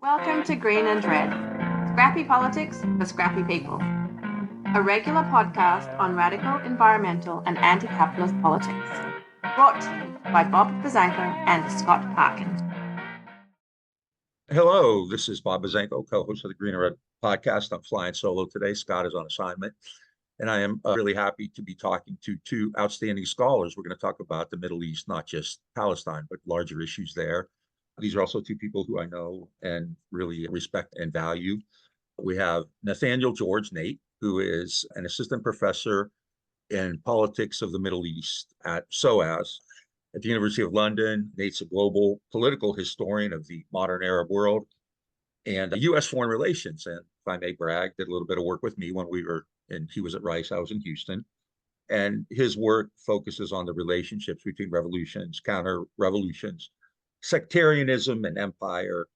Welcome to Green and Red, Scrappy Politics for Scrappy People, a regular podcast on radical environmental and anti-capitalist politics, brought to you by Bob Bazanko and Scott Parkin. Hello, this is Bob Bazanko, co-host of the Green and Red podcast. I'm flying solo today. Scott is on assignment, and I am really happy to be talking to two outstanding scholars. We're going to talk about the Middle East, not just Palestine, but larger issues there. These are also two people who I know and really respect and value. We have Nathaniel George, Nate, who is an assistant professor in politics of the Middle East at SOAS at the University of London. Nate's a global political historian of the modern Arab world and U.S. foreign relations. And if I may brag, did a little bit of work with me when he was at Rice, I was in Houston. And his work focuses on the relationships between revolutions, counter-revolutions, sectarianism, and empire.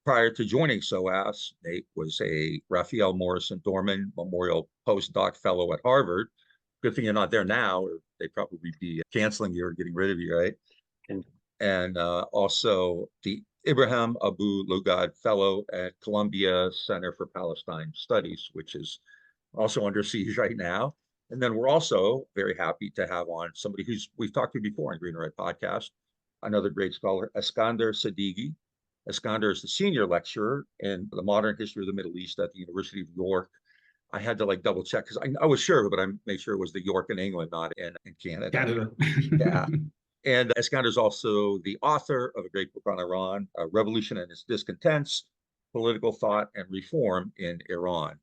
Prior to joining SOAS, Nate was a Raphael Morrison Dorman Memorial Postdoc Fellow at Harvard. Good thing you're not there now, or they'd probably be canceling you or getting rid of you, right? And also the Ibrahim Abu Lugad Fellow at Columbia Center for Palestine Studies, which is also under siege right now. And then we're also very happy to have on somebody we've talked to before on Green and Red Podcast, another great scholar, Eskander Sadeghi. Eskander is the senior lecturer in the modern history of the Middle East at the University of York. I had to double check because I was sure, but I made sure it was the York in England, not in Canada. Yeah. And Eskander is also the author of a great book on Iran, Revolution and Its Discontents, Political Thought and Reform in Iran.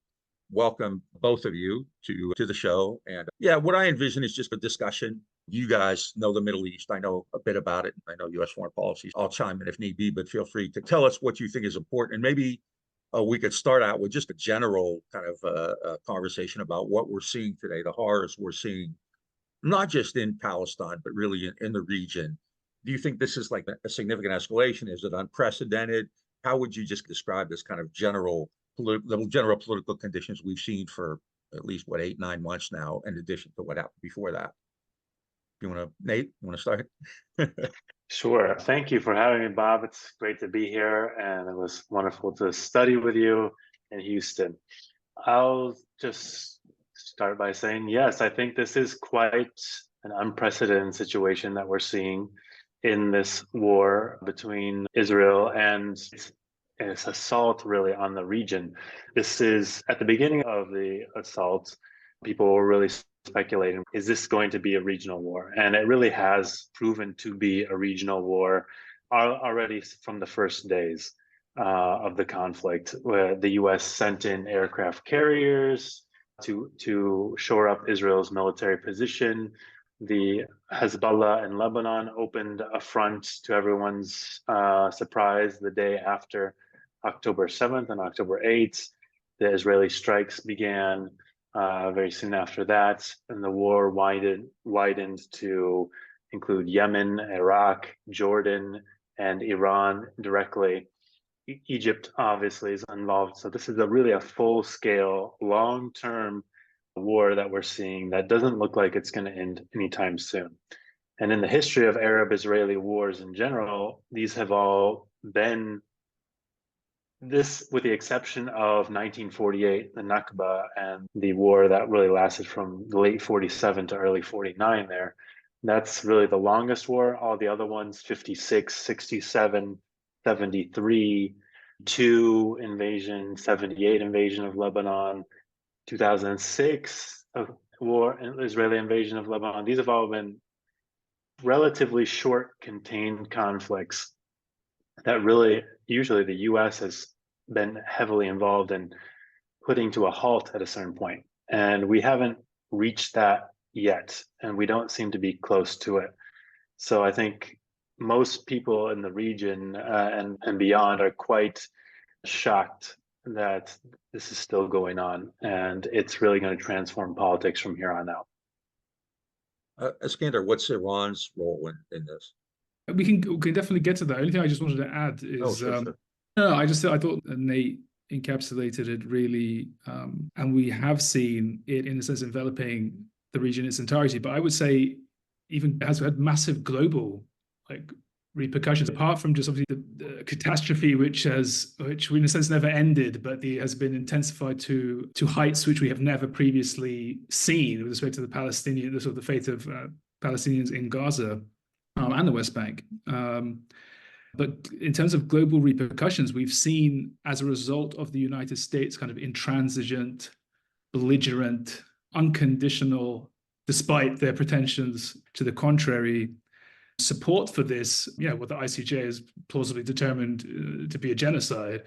Welcome, both of you, to the show. And yeah, what I envision is just a discussion. You guys know the Middle East. I know a bit about it. I know U.S. foreign policy. I'll chime in if need be, but feel free to tell us what you think is important. And maybe we could start out with just a general kind of conversation about what we're seeing today, the horrors we're seeing, not just in Palestine, but really in the region. Do you think this is like a significant escalation? Is it unprecedented? How would you just describe this kind of general political conditions we've seen for at least, 8-9 months now, in addition to what happened before that? Nate, you want to start? Sure. Thank you for having me, Bob. It's great to be here, and it was wonderful to study with you in Houston. I'll just start by saying, yes, I think this is quite an unprecedented situation that we're seeing in this war between Israel and its assault really on the region. This is at the beginning of the assault, people were really speculating, is this going to be a regional war? And it really has proven to be a regional war already from the first days of the conflict, where the US sent in aircraft carriers to shore up Israel's military position. The Hezbollah in Lebanon opened a front, to everyone's surprise, the day after October 7th and October 8th. The Israeli strikes began very soon after that, and the war widened to include Yemen, Iraq, Jordan, and Iran directly. Egypt obviously is involved. So this is really a full-scale, long-term war that we're seeing that doesn't look like it's going to end anytime soon. And in the history of Arab-Israeli wars in general, these have all been this, with the exception of 1948, the Nakba, and the war that really lasted from late 47 to early 49 there. That's really the longest war. All the other ones, 56, 67, 73, 2 invasion, 78 invasion of Lebanon, 2006 war, Israeli invasion of Lebanon. These have all been relatively short, contained conflicts that really, usually the US has been heavily involved in putting to a halt at a certain point. And we haven't reached that yet, and we don't seem to be close to it. So I think most people in the region and beyond are quite shocked that this is still going on, and it's really going to transform politics from here on out. Eskander, what's Iran's role in this? We can definitely get to that. The only thing I just wanted to add is, sure. No, I thought Nate encapsulated it really, and we have seen it in a sense enveloping the region in its entirety. But I would say even has had massive global repercussions, apart from just obviously the catastrophe, which in a sense never ended, but has been intensified to heights which we have never previously seen with respect to the fate of Palestinians in Gaza and the West Bank. But in terms of global repercussions, we've seen, as a result of the United States kind of intransigent, belligerent, unconditional, despite their pretensions to the contrary, support for this, what the ICJ has plausibly determined to be a genocide.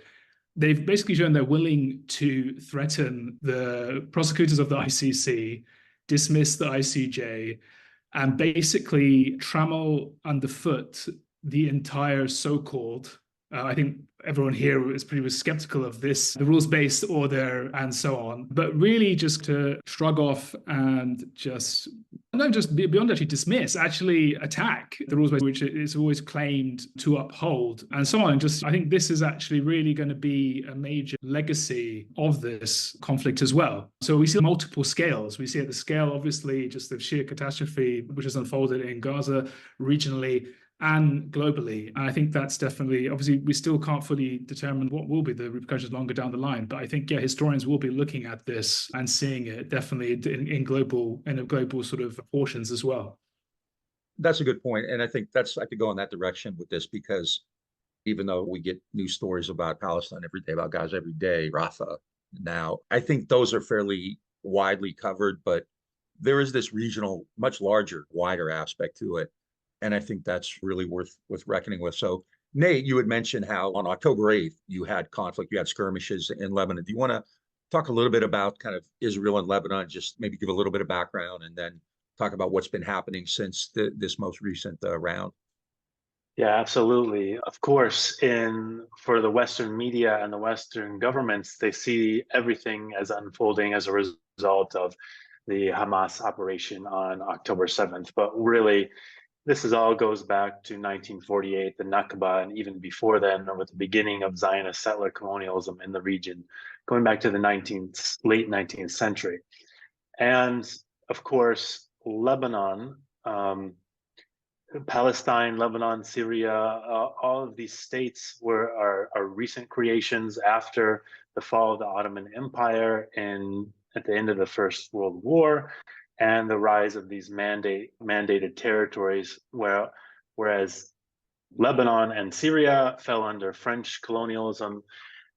They've basically shown they're willing to threaten the prosecutors of the ICC, dismiss the ICJ, and basically trammel underfoot the entire so-called, I think everyone here was skeptical of this, the rules-based order and so on, but really just to shrug off and just beyond actually dismiss, actually attack the rules-based, which is always claimed to uphold and so on. And I think this is actually really going to be a major legacy of this conflict as well. So we see multiple scales. We see at the scale, obviously, just the sheer catastrophe which has unfolded in Gaza regionally and globally. And I think that's definitely, obviously, we still can't fully determine what will be the repercussions longer down the line. But I think, historians will be looking at this and seeing it definitely in global sort of proportions as well. That's a good point. And I think I could go in that direction with this, because even though we get news stories about Palestine every day, about Gaza every day, Rafah now, I think those are fairly widely covered, but there is this regional, much larger, wider aspect to it. And I think that's really worth reckoning with. So, Nate, you had mentioned how on October 8th, you had conflict, you had skirmishes in Lebanon. Do you want to talk a little bit about kind of Israel and Lebanon, just maybe give a little bit of background, and then talk about what's been happening since this most recent round? Yeah, absolutely. Of course, for the Western media and the Western governments, they see everything as unfolding as a result of the Hamas operation on October 7th. But really, this all goes back to 1948, the Nakba, and even before then, with the beginning of Zionist settler colonialism in the region, going back to the late 19th century. And of course, Lebanon, Palestine, Lebanon, Syria, all of these states are recent creations after the fall of the Ottoman Empire at the end of the First World War, and the rise of these mandated territories, whereas Lebanon and Syria fell under French colonialism,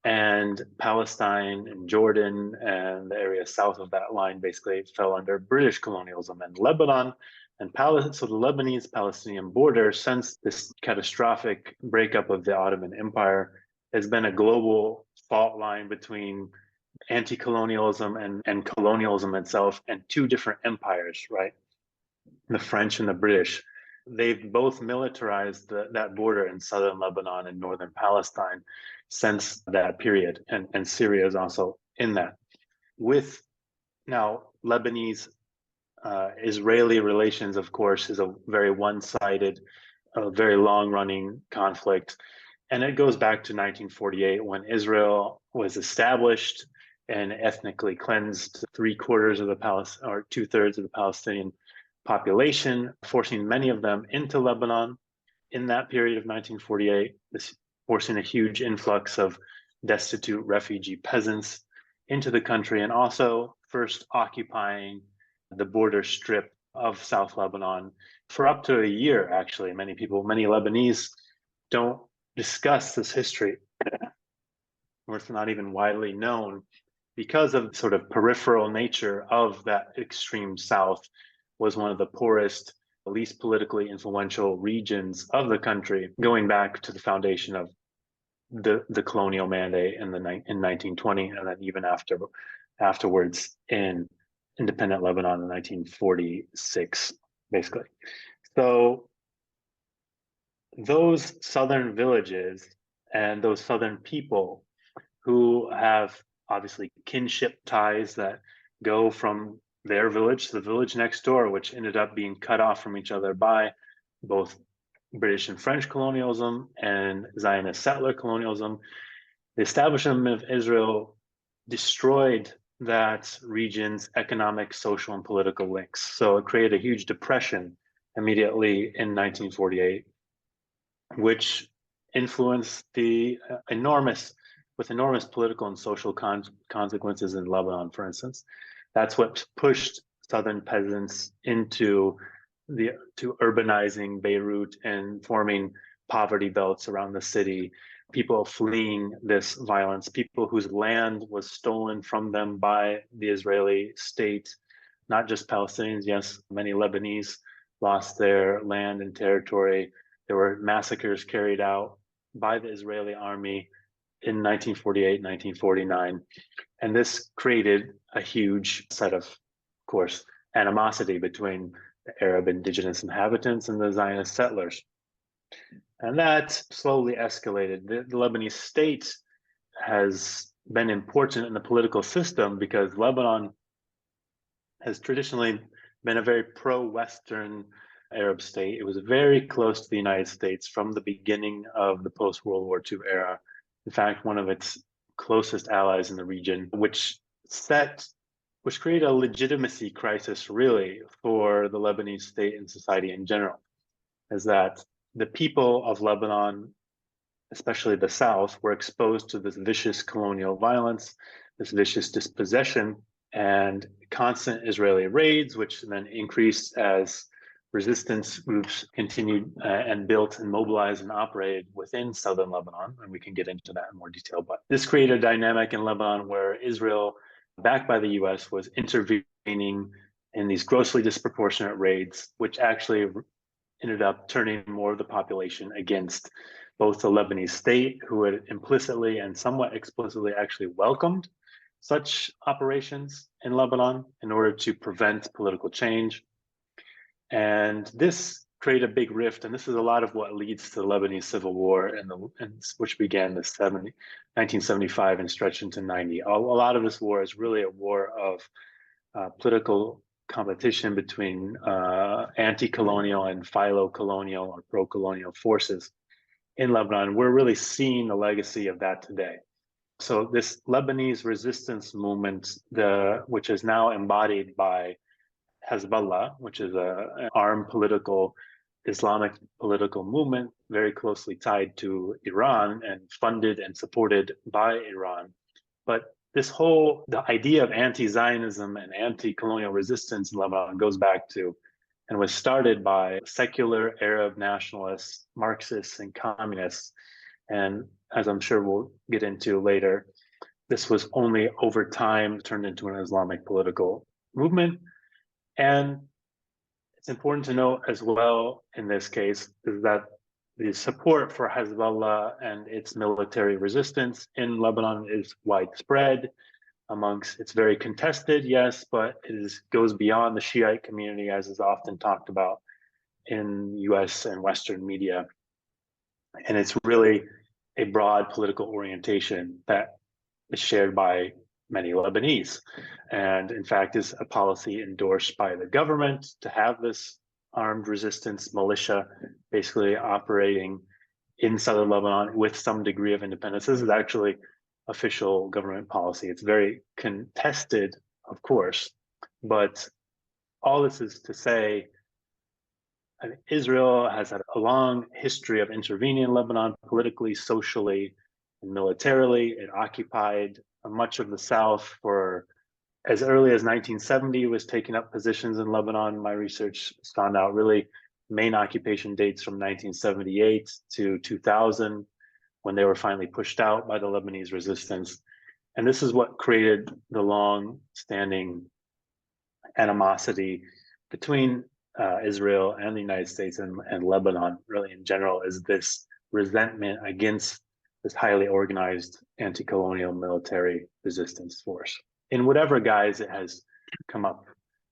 and Palestine and Jordan and the area south of that line basically fell under British colonialism. And Lebanon and Palestine, so the Lebanese-Palestinian border, since this catastrophic breakup of the Ottoman Empire, has been a global fault line between anti-colonialism and colonialism itself, and two different empires, right? The French and the British. They've both militarized that border in southern Lebanon and northern Palestine since that period, and Syria is also in that. With now Lebanese Israeli relations, of course, is a very one-sided, very long-running conflict, and it goes back to 1948 when Israel was established and ethnically cleansed 2/3 of the Palestinian population, forcing many of them into Lebanon in that period of 1948, forcing a huge influx of destitute refugee peasants into the country, and also first occupying the border strip of South Lebanon for up to a year, actually. Many Lebanese don't discuss this history, or it's not even widely known, because of the sort of peripheral nature of that extreme south. Was one of the poorest, least politically influential regions of the country, going back to the foundation of the colonial mandate in 1920, and then even afterwards in independent Lebanon in 1946, basically. So those southern villages and those southern people who have obviously kinship ties that go from their village to the village next door, which ended up being cut off from each other by both British and French colonialism and Zionist settler colonialism. The establishment of Israel destroyed that region's economic, social, and political links. So it created a huge depression immediately in 1948. which influenced the enormous political and social consequences in Lebanon, for instance. That's what pushed southern peasants into to urbanizing Beirut and forming poverty belts around the city, people fleeing this violence, people whose land was stolen from them by the Israeli state, not just Palestinians. Yes, many Lebanese lost their land and territory. There were massacres carried out by the Israeli army in 1948, 1949. And this created a huge set of course, animosity between the Arab indigenous inhabitants and the Zionist settlers. And that slowly escalated. The Lebanese state has been important in the political system because Lebanon has traditionally been a very pro-Western Arab state. It was very close to the United States from the beginning of the post-World War II era. In fact, one of its closest allies in the region, which created a legitimacy crisis really for the Lebanese state and society in general, is that the people of Lebanon, especially the South, were exposed to this vicious colonial violence, this vicious dispossession, and constant Israeli raids, which then increased as resistance groups continued and built and mobilized and operated within southern Lebanon. And we can get into that in more detail. But this created a dynamic in Lebanon where Israel, backed by the US, was intervening in these grossly disproportionate raids, which actually ended up turning more of the population against both the Lebanese state, who had implicitly and somewhat explicitly actually welcomed such operations in Lebanon in order to prevent political change. And this created a big rift, and this is a lot of what leads to the Lebanese Civil War, which began in 1975 and stretched into 90. A lot of this war is really a war of political competition between anti-colonial and philo-colonial or pro-colonial forces in Lebanon. We're really seeing the legacy of that today. So this Lebanese resistance movement, which is now embodied by Hezbollah, which is an armed Islamic political movement very closely tied to Iran and funded and supported by Iran. But the idea of anti-Zionism and anti-colonial resistance in Lebanon goes back to and was started by secular Arab nationalists, Marxists, and communists. And as I'm sure we'll get into later, this was only over time turned into an Islamic political movement. And it's important to note as well in this case is that the support for Hezbollah and its military resistance in Lebanon is widespread it's very contested, yes, but it goes beyond the Shiite community, as is often talked about in US and Western media. And it's really a broad political orientation that is shared by many Lebanese. And in fact, is a policy endorsed by the government to have this armed resistance militia basically operating in southern Lebanon with some degree of independence. This is actually official government policy. It's very contested, of course, but all this is to say, Israel has had a long history of intervening in Lebanon politically, socially, and militarily. It occupied much of the South for as early as 1970, was taking up positions in Lebanon. My research has found out really main occupation dates from 1978 to 2000, when they were finally pushed out by the Lebanese resistance. And this is what created the long-standing animosity between Israel and the United States and Lebanon, really in general, is this resentment against this highly organized anti-colonial military resistance force. In whatever guise it has come up,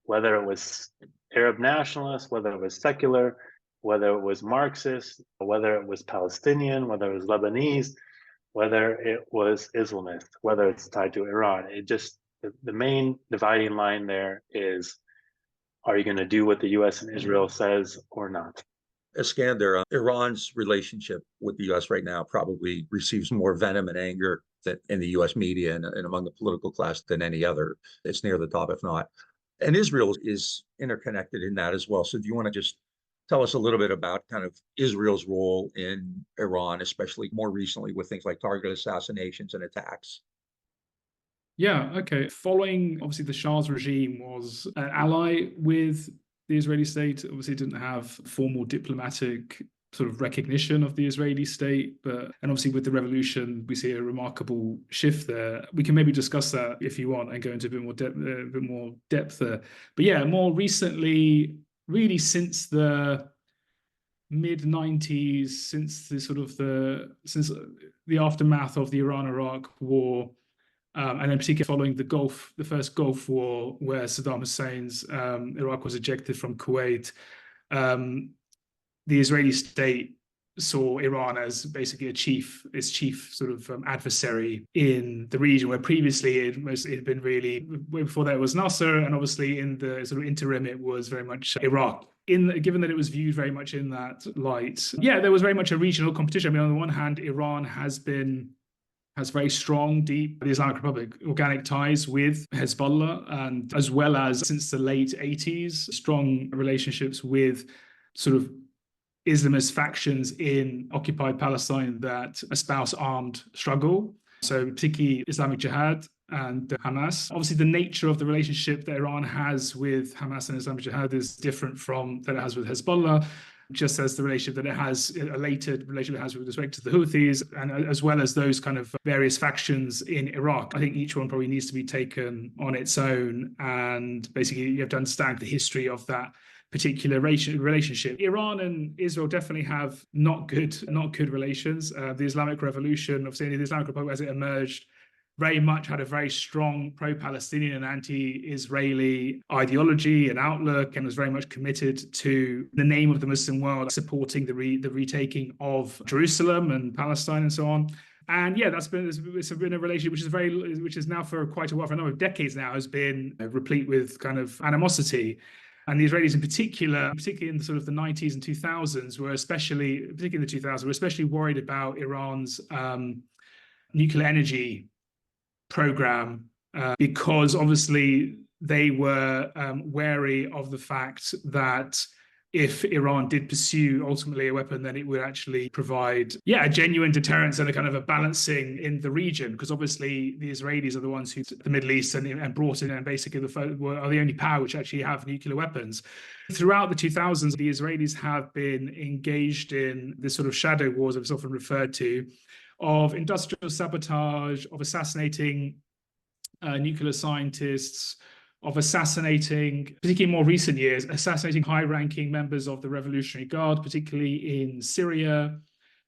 whether it was Arab nationalists, whether it was secular, whether it was Marxist, whether it was Palestinian, whether it was Lebanese, whether it was Islamist, whether it's tied to Iran. The main dividing line there is, are you going to do what the US and Israel says or not? Eskander, Iran's relationship with the US right now probably receives more venom and anger in the US media and among the political class than any other. It's near the top, if not. And Israel is interconnected in that as well. So do you want to just tell us a little bit about kind of Israel's role in Iran, especially more recently with things like targeted assassinations and attacks. Yeah, okay. Following, obviously, the Shah's regime was an ally with the Israeli state. Obviously, didn't have formal diplomatic sort of recognition of the Israeli state, and obviously with the revolution, we see a remarkable shift there. We can maybe discuss that if you want and go into a bit more depth there. But yeah, more recently, really since the mid-90s, since the aftermath of the Iran-Iraq war. And in particular, following the first Gulf War, where Saddam Hussein's Iraq was ejected from Kuwait, the Israeli state saw Iran as basically its chief sort of adversary in the region, where previously it had been really, before that it was Nasser, and obviously in the sort of interim it was very much Iraq. Given that it was viewed very much in that light, yeah, there was very much a regional competition. I mean, on the one hand, Iran has very strong, deep, the Islamic Republic, organic ties with Hezbollah, and as well as since the late 80s, strong relationships with sort of Islamist factions in occupied Palestine that espouse armed struggle. So particularly Islamic Jihad and Hamas. Obviously, the nature of the relationship that Iran has with Hamas and Islamic Jihad is different from that it has with Hezbollah, just as the relationship that it has, a later relationship it has with respect to the Houthis, and as well as those kind of various factions in Iraq. I think each one probably needs to be taken on its own, and basically you have to understand the history of that particular relationship. Iran and Israel definitely have not good relations. The Islamic Revolution, obviously the Islamic Republic as it emerged, very much had a very strong pro-Palestinian and anti-Israeli ideology and outlook, and was very much committed to the name of the Muslim world, supporting the retaking of Jerusalem and Palestine and so on. And yeah, it's been a relationship which is now for quite a while, for a number of decades now, has been replete with kind of animosity. And the Israelis in particularly in the sort of the 90s and 2000s, particularly in the 2000s, were especially worried about Iran's nuclear energy program, because obviously they were wary of the fact that if Iran did pursue ultimately a weapon, then it would actually provide, a genuine deterrence and a kind of a balancing in the region, because obviously the Israelis are the ones who the Middle East and brought in, and basically are the only power which actually have nuclear weapons. Throughout the 2000s, the Israelis have been engaged in this sort of shadow wars, as it's often referred to, of industrial sabotage, of assassinating nuclear scientists, of assassinating, particularly in more recent years, assassinating high-ranking members of the Revolutionary Guard, particularly in Syria.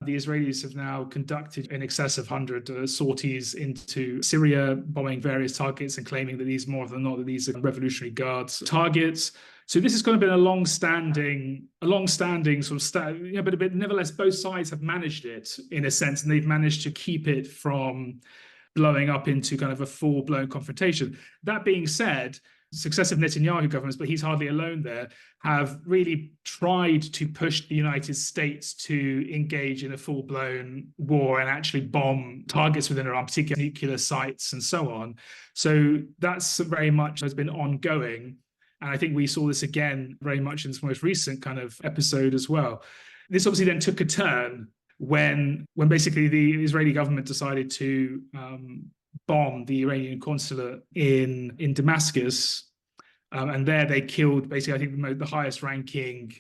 The Israelis have now conducted in excess of 100 sorties into Syria, bombing various targets and claiming that these, more than not, that these are Revolutionary Guards targets. So this has kind of been a long-standing sort of, but nevertheless, both sides have managed it in a sense, and they've managed to keep it from blowing up into kind of a full-blown confrontation. That being said, successive Netanyahu governments, but he's hardly alone there, have really tried to push the United States to engage in a full-blown war and actually bomb targets within Iran, particularly nuclear sites and so on. So that's very much has been ongoing. And I think we saw this again very much in this most recent kind of episode as well. This obviously then took a turn when basically the Israeli government decided to bomb the Iranian consulate in Damascus, and there they killed basically, I think, the highest ranking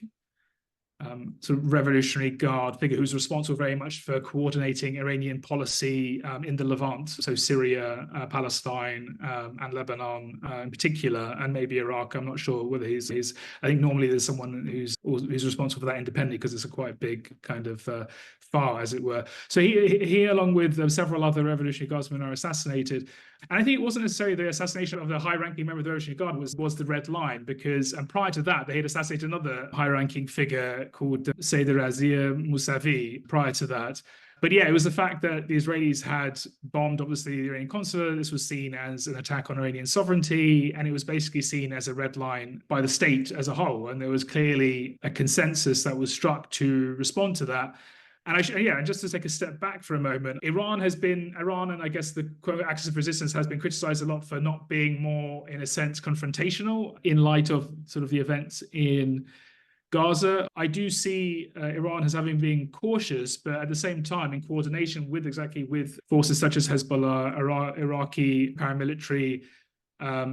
sort of Revolutionary Guard figure, who's responsible very much for coordinating Iranian policy in the Levant, so Syria, Palestine, and Lebanon in particular, and maybe Iraq. I'm not sure whether he's. I think normally there's someone who's responsible for that independently, because it's a quite big kind of far, as it were. So he along with several other Revolutionary Guardsmen, are assassinated. And I think it wasn't necessarily the assassination of the high-ranking member of the Revolutionary Guard was the red line, because prior to that, they had assassinated another high-ranking figure called Sadeghi Mousavi prior to that. But yeah, it was the fact that the Israelis had bombed, obviously, the Iranian consulate. This was seen as an attack on Iranian sovereignty, and it was basically seen as a red line by the state as a whole. And there was clearly a consensus that was struck to respond to that. And just to take a step back for a moment, Iran and I guess the quote axis of resistance has been criticized a lot for not being more, in a sense, confrontational in light of sort of the events in Gaza. I do see Iran as having been cautious, but at the same time in coordination with forces such as Hezbollah, Iraqi paramilitary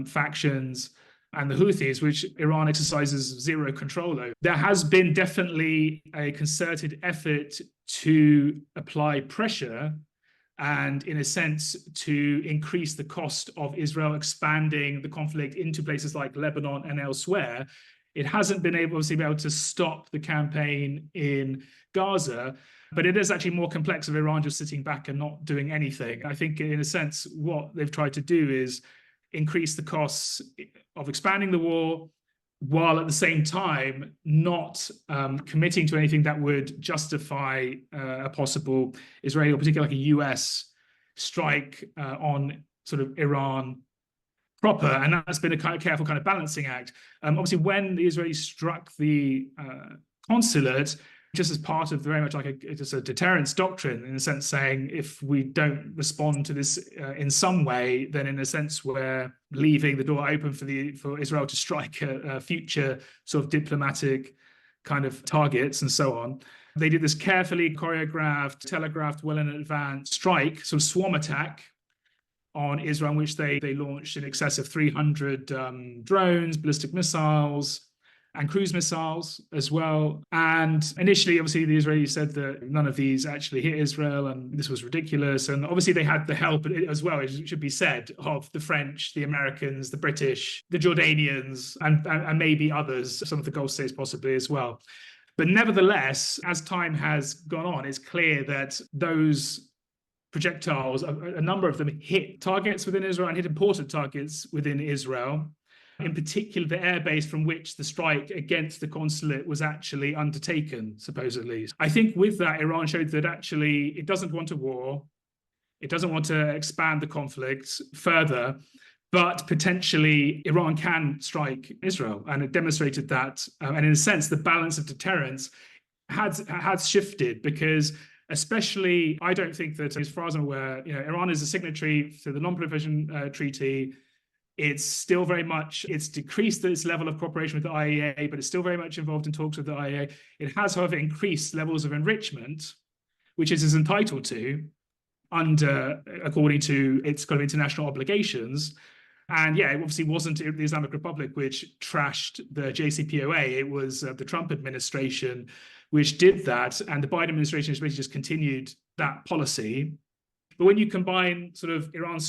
factions, and the Houthis, which Iran exercises zero control over. There has been definitely a concerted effort to apply pressure and, in a sense, to increase the cost of Israel expanding the conflict into places like Lebanon and elsewhere. It hasn't been able to stop the campaign in Gaza, but it is actually more complex of Iran just sitting back and not doing anything. I think, in a sense, what they've tried to do is increase the costs of expanding the war, while at the same time not committing to anything that would justify a possible Israeli, or particularly like a US strike on sort of Iran proper. And that's been a kind of careful kind of balancing act. Obviously, when the Israelis struck the consulate, just as part of very much like just a deterrence doctrine, in a sense, saying if we don't respond to this in some way, then in a sense we're leaving the door open for Israel to strike a future sort of diplomatic kind of targets and so on. They did this carefully choreographed, telegraphed well in advance strike, sort of swarm attack on Israel, in which they launched in excess of 300 drones, ballistic missiles, and cruise missiles as well. And initially, obviously, the Israelis said that none of these actually hit Israel, and this was ridiculous. And obviously, they had the help as well, it should be said, of the French, the Americans, the British, the Jordanians, and maybe others, some of the Gulf states possibly as well. But nevertheless, as time has gone on, it's clear that those projectiles, a number of them hit targets within Israel and hit important targets within Israel. In particular, the airbase from which the strike against the consulate was actually undertaken, supposedly. I think with that, Iran showed that actually it doesn't want a war. It doesn't want to expand the conflict further, but potentially Iran can strike Israel. And it demonstrated that. And in a sense, the balance of deterrence has shifted, because especially, I don't think that, as far as I'm aware, Iran is a signatory to the Non-Proliferation Treaty. It's still very much, it's decreased its level of cooperation with the IAEA, but it's still very much involved in talks with the IAEA. It has, however, increased levels of enrichment, which it is entitled to according to its kind of international obligations. And yeah, it obviously wasn't the Islamic Republic which trashed the JCPOA. It was the Trump administration which did that. And the Biden administration has basically just continued that policy. But when you combine sort of Iran's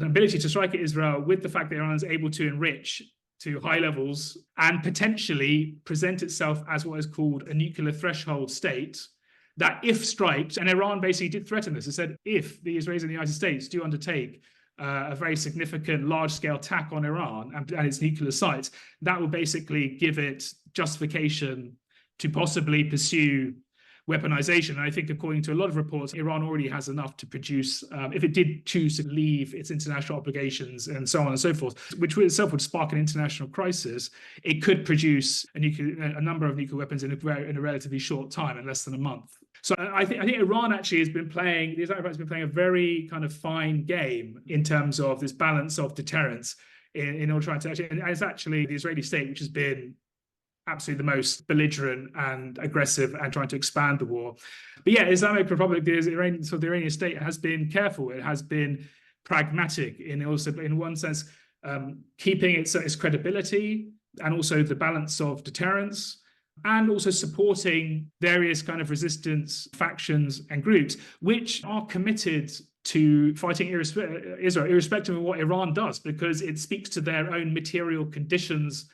ability to strike at Israel with the fact that Iran is able to enrich to high levels and potentially present itself as what is called a nuclear threshold state, that if striked, and Iran basically did threaten this, it said if the Israelis and the United States do undertake a very significant large-scale attack on Iran and its nuclear sites, that will basically give it justification to possibly pursue weaponization. And I think, according to a lot of reports, Iran already has enough to produce, if it did choose to leave its international obligations and so on and so forth, which itself would spark an international crisis. It could produce a number of nuclear weapons in a relatively short time, in less than a month. So I think Iran actually has been playing, the Islamic Republic has been playing a very kind of fine game in terms of this balance of deterrence in order to try to actually, and it's actually the Israeli state which has been absolutely the most belligerent and aggressive and trying to expand the war. But yeah, Islamic Republic, the Iranian state has been careful. It has been pragmatic in one sense, keeping its credibility and also the balance of deterrence, and also supporting various kind of resistance factions and groups which are committed to fighting Israel, irrespective of what Iran does, because it speaks to their own material conditions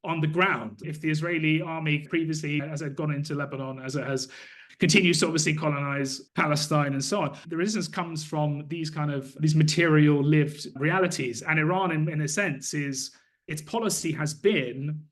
on the ground. If the Israeli army previously, as it had gone into Lebanon, as it has continues to obviously colonize Palestine and so on, the resistance comes from these material lived realities. And Iran, in a sense, its policy has been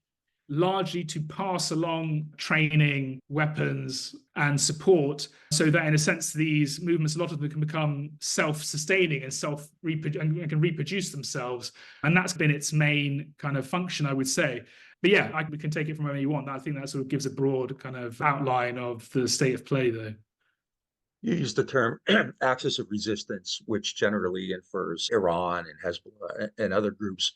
largely to pass along training, weapons, and support, so that in a sense these movements, a lot of them, can become self-sustaining and can reproduce themselves. And that's been its main kind of function, I would say. But yeah, we can take it from wherever you want. I think that sort of gives a broad kind of outline of the state of play there. You use the term axis of resistance, which generally infers Iran and Hezbollah and other groups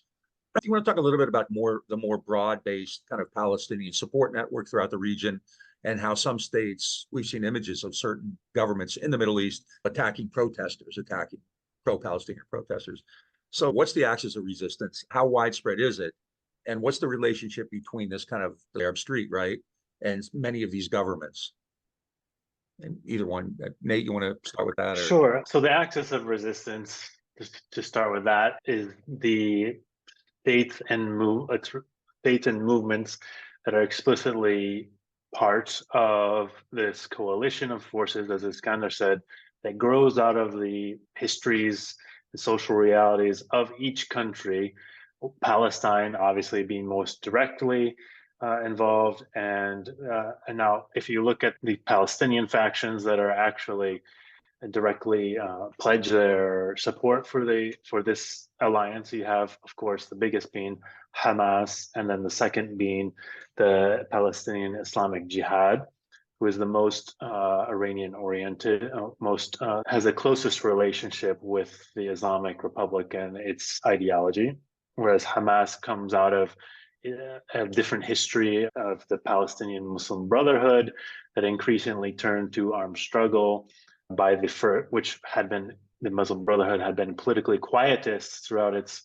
you want to talk a little bit about the more broad-based kind of Palestinian support network throughout the region, and how some states, we've seen images of certain governments in the Middle East attacking pro-Palestinian protesters. So what's the axis of resistance? How widespread is it? And what's the relationship between this kind of the Arab Street, right, and many of these governments? And either one, Nate, you want to start with that? Or? Sure. So the axis of resistance, just to start with that, is the states and movements that are explicitly part of this coalition of forces, as Eskander said, that grows out of the histories, the social realities of each country. Palestine, obviously, being most directly involved, and now, if you look at the Palestinian factions that are actually directly pledge their support for this alliance, you have, of course, the biggest being Hamas, and then the second being the Palestinian Islamic Jihad, who is the most Iranian-oriented, has the closest relationship with the Islamic Republic and its ideology, whereas Hamas comes out of a different history of the Palestinian Muslim Brotherhood that increasingly turned to armed struggle by which had been, the Muslim Brotherhood had been politically quietist throughout its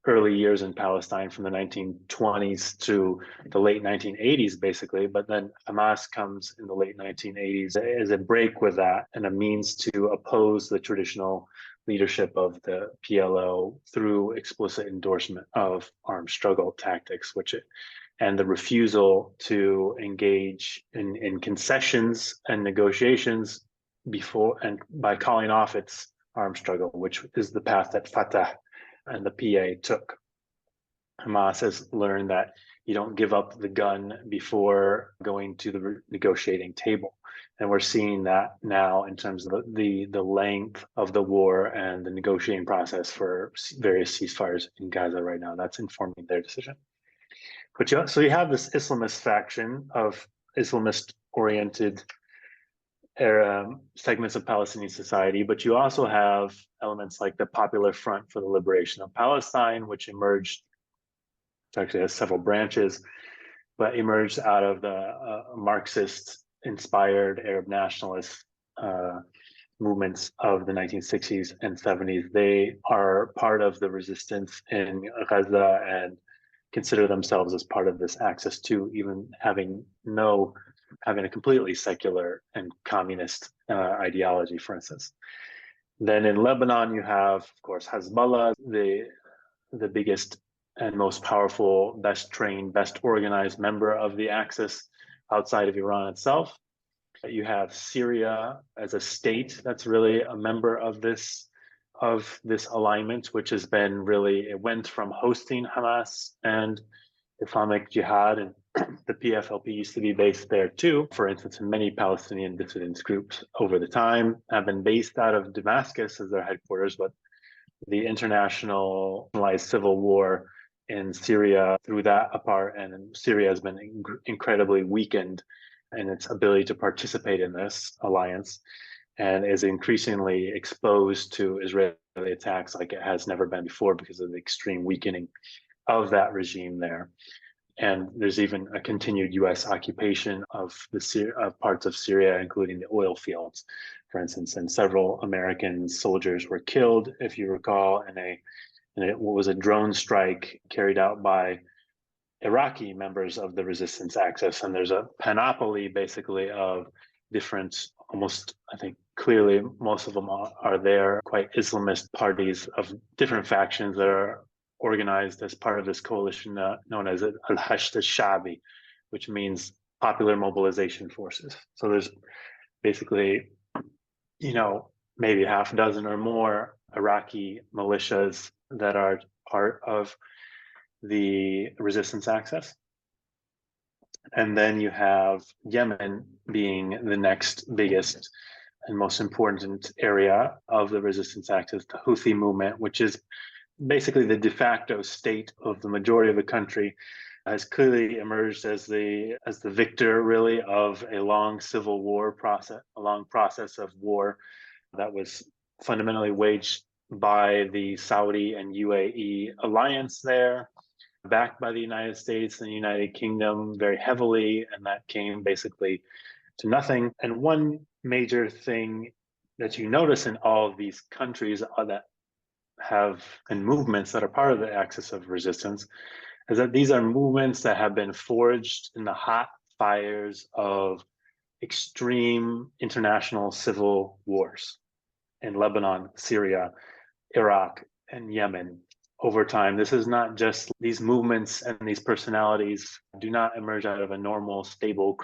early years in Palestine from the 1920s to the late 1980s, basically. But then Hamas comes in the late 1980s as a break with that and a means to oppose the traditional leadership of the PLO through explicit endorsement of armed struggle tactics, and the refusal to engage in concessions and negotiations before and by calling off its armed struggle, which is the path that Fatah and the PA took. Hamas has learned that you don't give up the gun before going to the negotiating table. And we're seeing that now in terms of the length of the war and the negotiating process for various ceasefires in Gaza right now. That's informing their decision. But so you have this Islamist faction of Islamist-oriented segments of Palestinian society, but you also have elements like the Popular Front for the Liberation of Palestine, which emerged, it actually has several branches, but emerged out of the Marxist-inspired Arab nationalist movements of the 1960s and 70s. They are part of the resistance in Gaza and consider themselves as part of this axis too, even having a completely secular and communist ideology, for instance. Then in Lebanon, you have, of course, Hezbollah, the biggest and most powerful, best trained, best organized member of the axis outside of Iran itself. You have Syria as a state that's really a member of this alignment, which has been really, it went from hosting Hamas and Islamic Jihad, and the PFLP used to be based there too. For instance, many Palestinian dissidents groups over the time have been based out of Damascus as their headquarters, but the international civil war in Syria threw that apart, and Syria has been incredibly weakened in its ability to participate in this alliance, and is increasingly exposed to Israeli attacks like it has never been before because of the extreme weakening of that regime there. And there's even a continued U.S. occupation of parts of Syria, including the oil fields, for instance, and several American soldiers were killed, if you recall, in what was a drone strike carried out by Iraqi members of the resistance axis. And there's a panoply, basically, of different, almost, I think, clearly most of them are there, quite Islamist parties of different factions that are organized as part of this coalition known as Al-Hashd al-Sha'bi, which means Popular Mobilization Forces. So there's basically, maybe half a dozen or more Iraqi militias that are part of the resistance axis. And then you have Yemen being the next biggest and most important area of the resistance axis, the Houthi movement, which is basically the de facto state of the majority of the country, has clearly emerged as the victor, really, of a long civil war process, a long process of war that was fundamentally waged by the Saudi and UAE alliance there, backed by the United States and the United Kingdom very heavily, and that came basically to nothing. And one major thing that you notice in all of these countries that have and movements that are part of the axis of resistance is that these are movements that have been forged in the hot fires of extreme international civil wars in Lebanon, Syria, Iraq, and Yemen. Over time, this is not just these movements, and these personalities do not emerge out of a normal, stable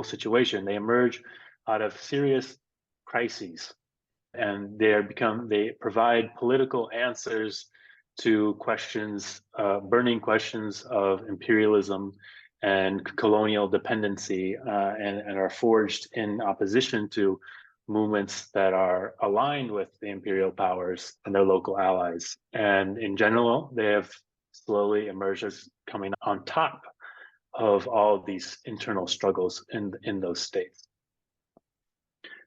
situation. They emerge out of serious crises, and they provide political answers to questions, burning questions of imperialism and colonial dependency, and are forged in opposition to movements that are aligned with the imperial powers and their local allies. And in general, they have slowly emerged as coming on top of all of these internal struggles in those states.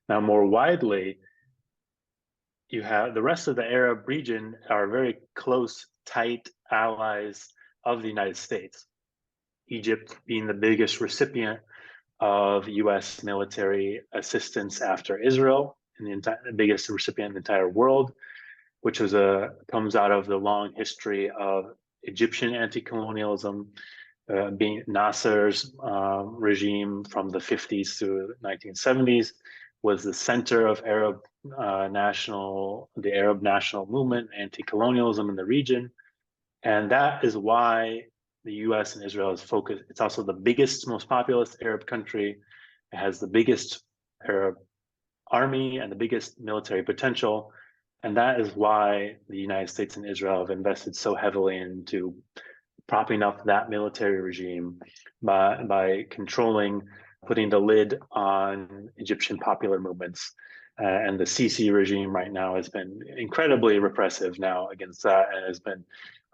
Now, more widely, you have the rest of the Arab region are very close, tight allies of the United States. Egypt being the biggest recipient of US military assistance after Israel, and the biggest recipient in the entire world, which comes out of the long history of Egyptian anti-colonialism, being Nasser's regime from the 50s to the 1970s was the center of the Arab national movement, anti-colonialism in the region. And that is why the US and Israel is focused. It's also the biggest, most populous Arab country. It has the biggest Arab army and the biggest military potential. And that is why the United States and Israel have invested so heavily into propping up that military regime by controlling, putting the lid on Egyptian popular movements. And the Sisi regime right now has been incredibly repressive now against that, and has been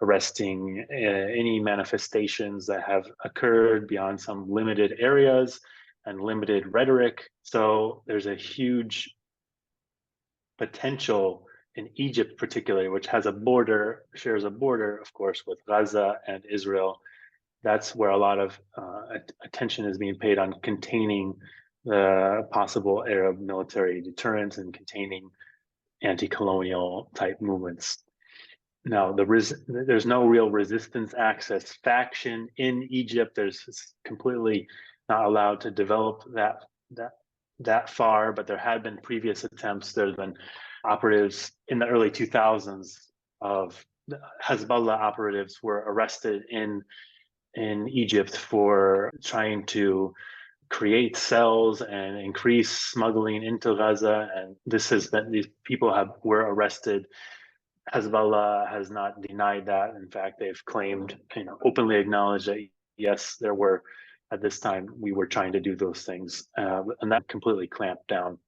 arresting any manifestations that have occurred beyond some limited areas and limited rhetoric. So there's a huge potential in Egypt, particularly, which shares a border, of course, with Gaza and Israel. That's where a lot of attention is being paid on containing the possible Arab military deterrence and containing anti-colonial type movements. Now, there's no real resistance axis faction in Egypt. It's completely not allowed to develop that far, but there had been previous attempts. There's been operatives in the early 2000s of Hezbollah operatives were arrested in Egypt for trying to create cells and increase smuggling into Gaza. And these people were arrested. Hezbollah has not denied that. In fact, they've claimed, openly acknowledged that yes, there were, at this time, we were trying to do those things, and that completely clamped down.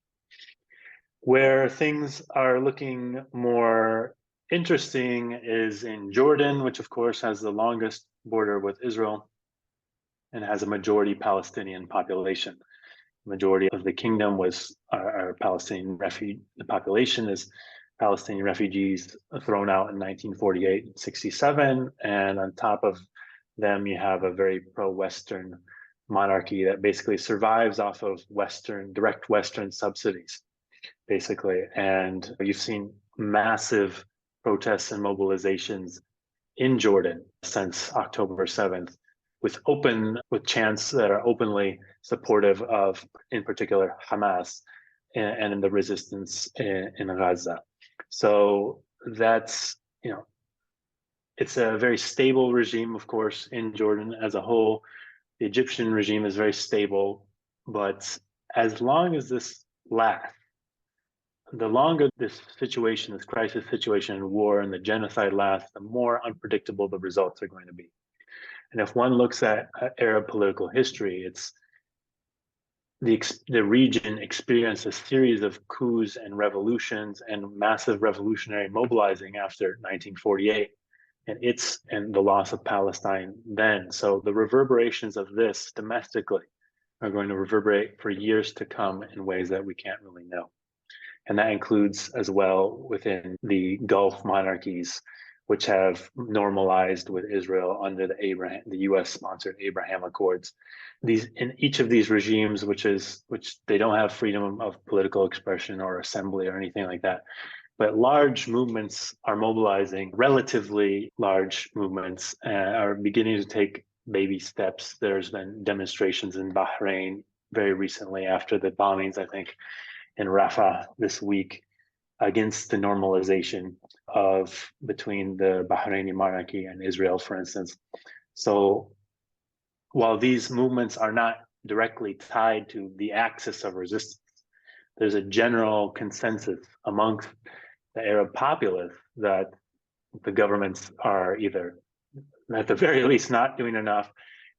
Where things are looking more interesting is in Jordan, which of course has the longest border with Israel and has a majority Palestinian population. The majority of the kingdom are Palestinian the population is Palestinian refugees thrown out in 1948 and 67. And on top of them, you have a very pro-Western monarchy that basically survives off of direct Western subsidies, basically. And you've seen massive protests and mobilizations in Jordan since October 7th, with chants that are openly supportive of, in particular, Hamas and in the resistance in Gaza. So that's, it's a very stable regime, of course, in Jordan as a whole. The Egyptian regime is very stable, but as long as this lasts, the longer this crisis situation and war and the genocide lasts, the more unpredictable the results are going to be. And if one looks at Arab political history, it's the region experienced a series of coups and revolutions and massive revolutionary mobilizing after 1948 and the loss of Palestine then. So the reverberations of this domestically are going to reverberate for years to come in ways that we can't really know. And that includes as well within the Gulf monarchies, which have normalized with Israel under the U.S.-sponsored Abraham Accords. In each of these regimes, which they don't have freedom of political expression or assembly or anything like that, but large movements are mobilizing. Relatively large movements are beginning to take baby steps. There's been demonstrations in Bahrain very recently after the bombings, I think, in Rafah this week, against the normalization between the Bahraini monarchy and Israel, for instance. So while these movements are not directly tied to the axis of resistance, there's a general consensus amongst the Arab populace that the governments are either, at the very least, not doing enough,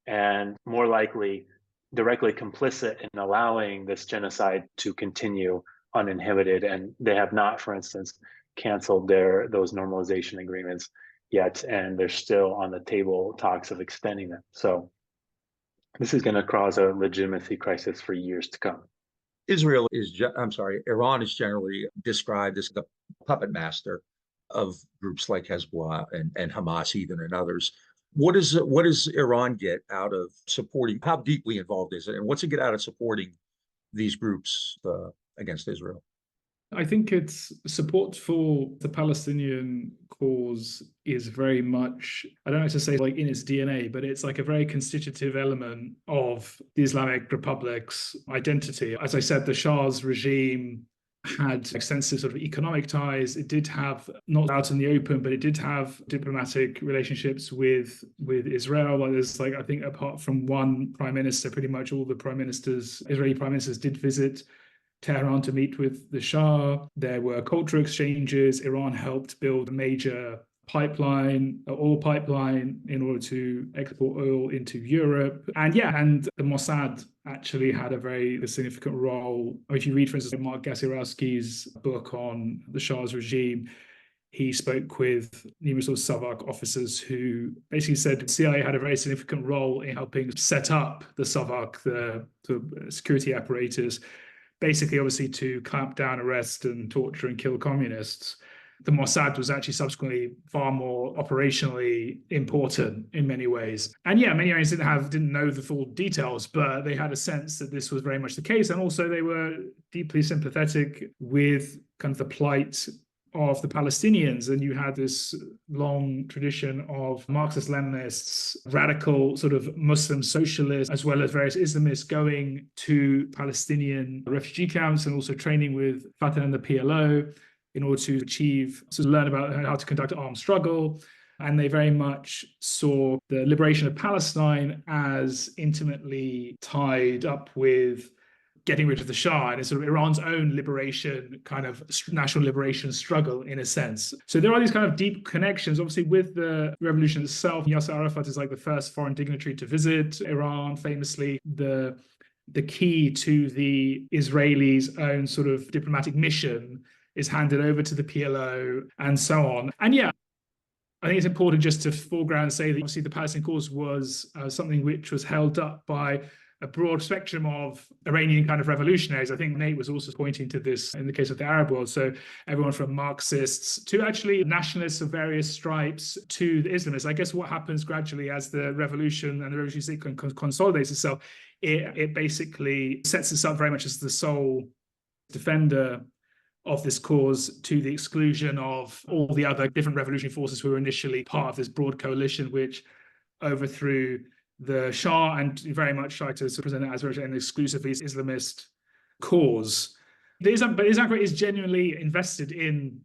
and more likely directly complicit in allowing this genocide to continue uninhibited. And they have not, for instance, canceled those normalization agreements yet, and they're still on the table talks of extending them. So this is going to cause a legitimacy crisis for years to come. Iran is generally described as the puppet master of groups like Hezbollah and Hamas, even, and others. What does Iran get out of supporting? How deeply involved is it, and what's it get out of supporting these groups against Israel? I think its support for the Palestinian cause is very much, I don't like to say like in its DNA, but it's like a very constitutive element of the Islamic Republic's identity. As I said, the Shah's regime had extensive sort of economic ties. It did have, not out in the open, but it did have diplomatic relationships with Israel. Well, there's like, I think apart from one prime minister, pretty much all the Israeli prime ministers did visit Tehran to meet with the Shah. There were cultural exchanges. Iran helped build a major oil pipeline in order to export oil into Europe. And the Mossad actually had a very significant role. If you read, for instance, Mark Gasiorowski's book on the Shah's regime, he spoke with numerous sort of SOVAK officers who basically said the CIA had a very significant role in helping set up the SOVAK, the security apparatus, basically, obviously, to clamp down, arrest, and torture and kill communists. The Mossad was actually subsequently far more operationally important in many ways. And many Iranians didn't know the full details, but they had a sense that this was very much the case. And also they were deeply sympathetic with kind of the plight of the Palestinians. And you had this long tradition of Marxist-Leninists, radical sort of Muslim socialists, as well as various Islamists going to Palestinian refugee camps and also training with Fatah and the PLO in order to learn about how to conduct an armed struggle. And they very much saw the liberation of Palestine as intimately tied up with getting rid of the Shah and it's sort of Iran's own liberation, kind of national liberation struggle in a sense. So there are these kind of deep connections, obviously, with the revolution itself. Yasser Arafat is like the first foreign dignitary to visit Iran, famously. The key to the Israelis' own sort of diplomatic mission is handed over to the PLO and so on. And I think it's important just to foreground and say that obviously the Palestinian cause was something which was held up by a broad spectrum of Iranian kind of revolutionaries. I think Nate was also pointing to this in the case of the Arab world. So everyone from Marxists to actually nationalists of various stripes to the Islamists. I guess what happens gradually as the revolution and the revolutionary sequence consolidates itself, it basically sets us up very much as the sole defender of this cause to the exclusion of all the other different revolutionary forces who were initially part of this broad coalition which overthrew the Shah and very much tried to present it as an exclusively Islamist cause. But Islam is genuinely invested in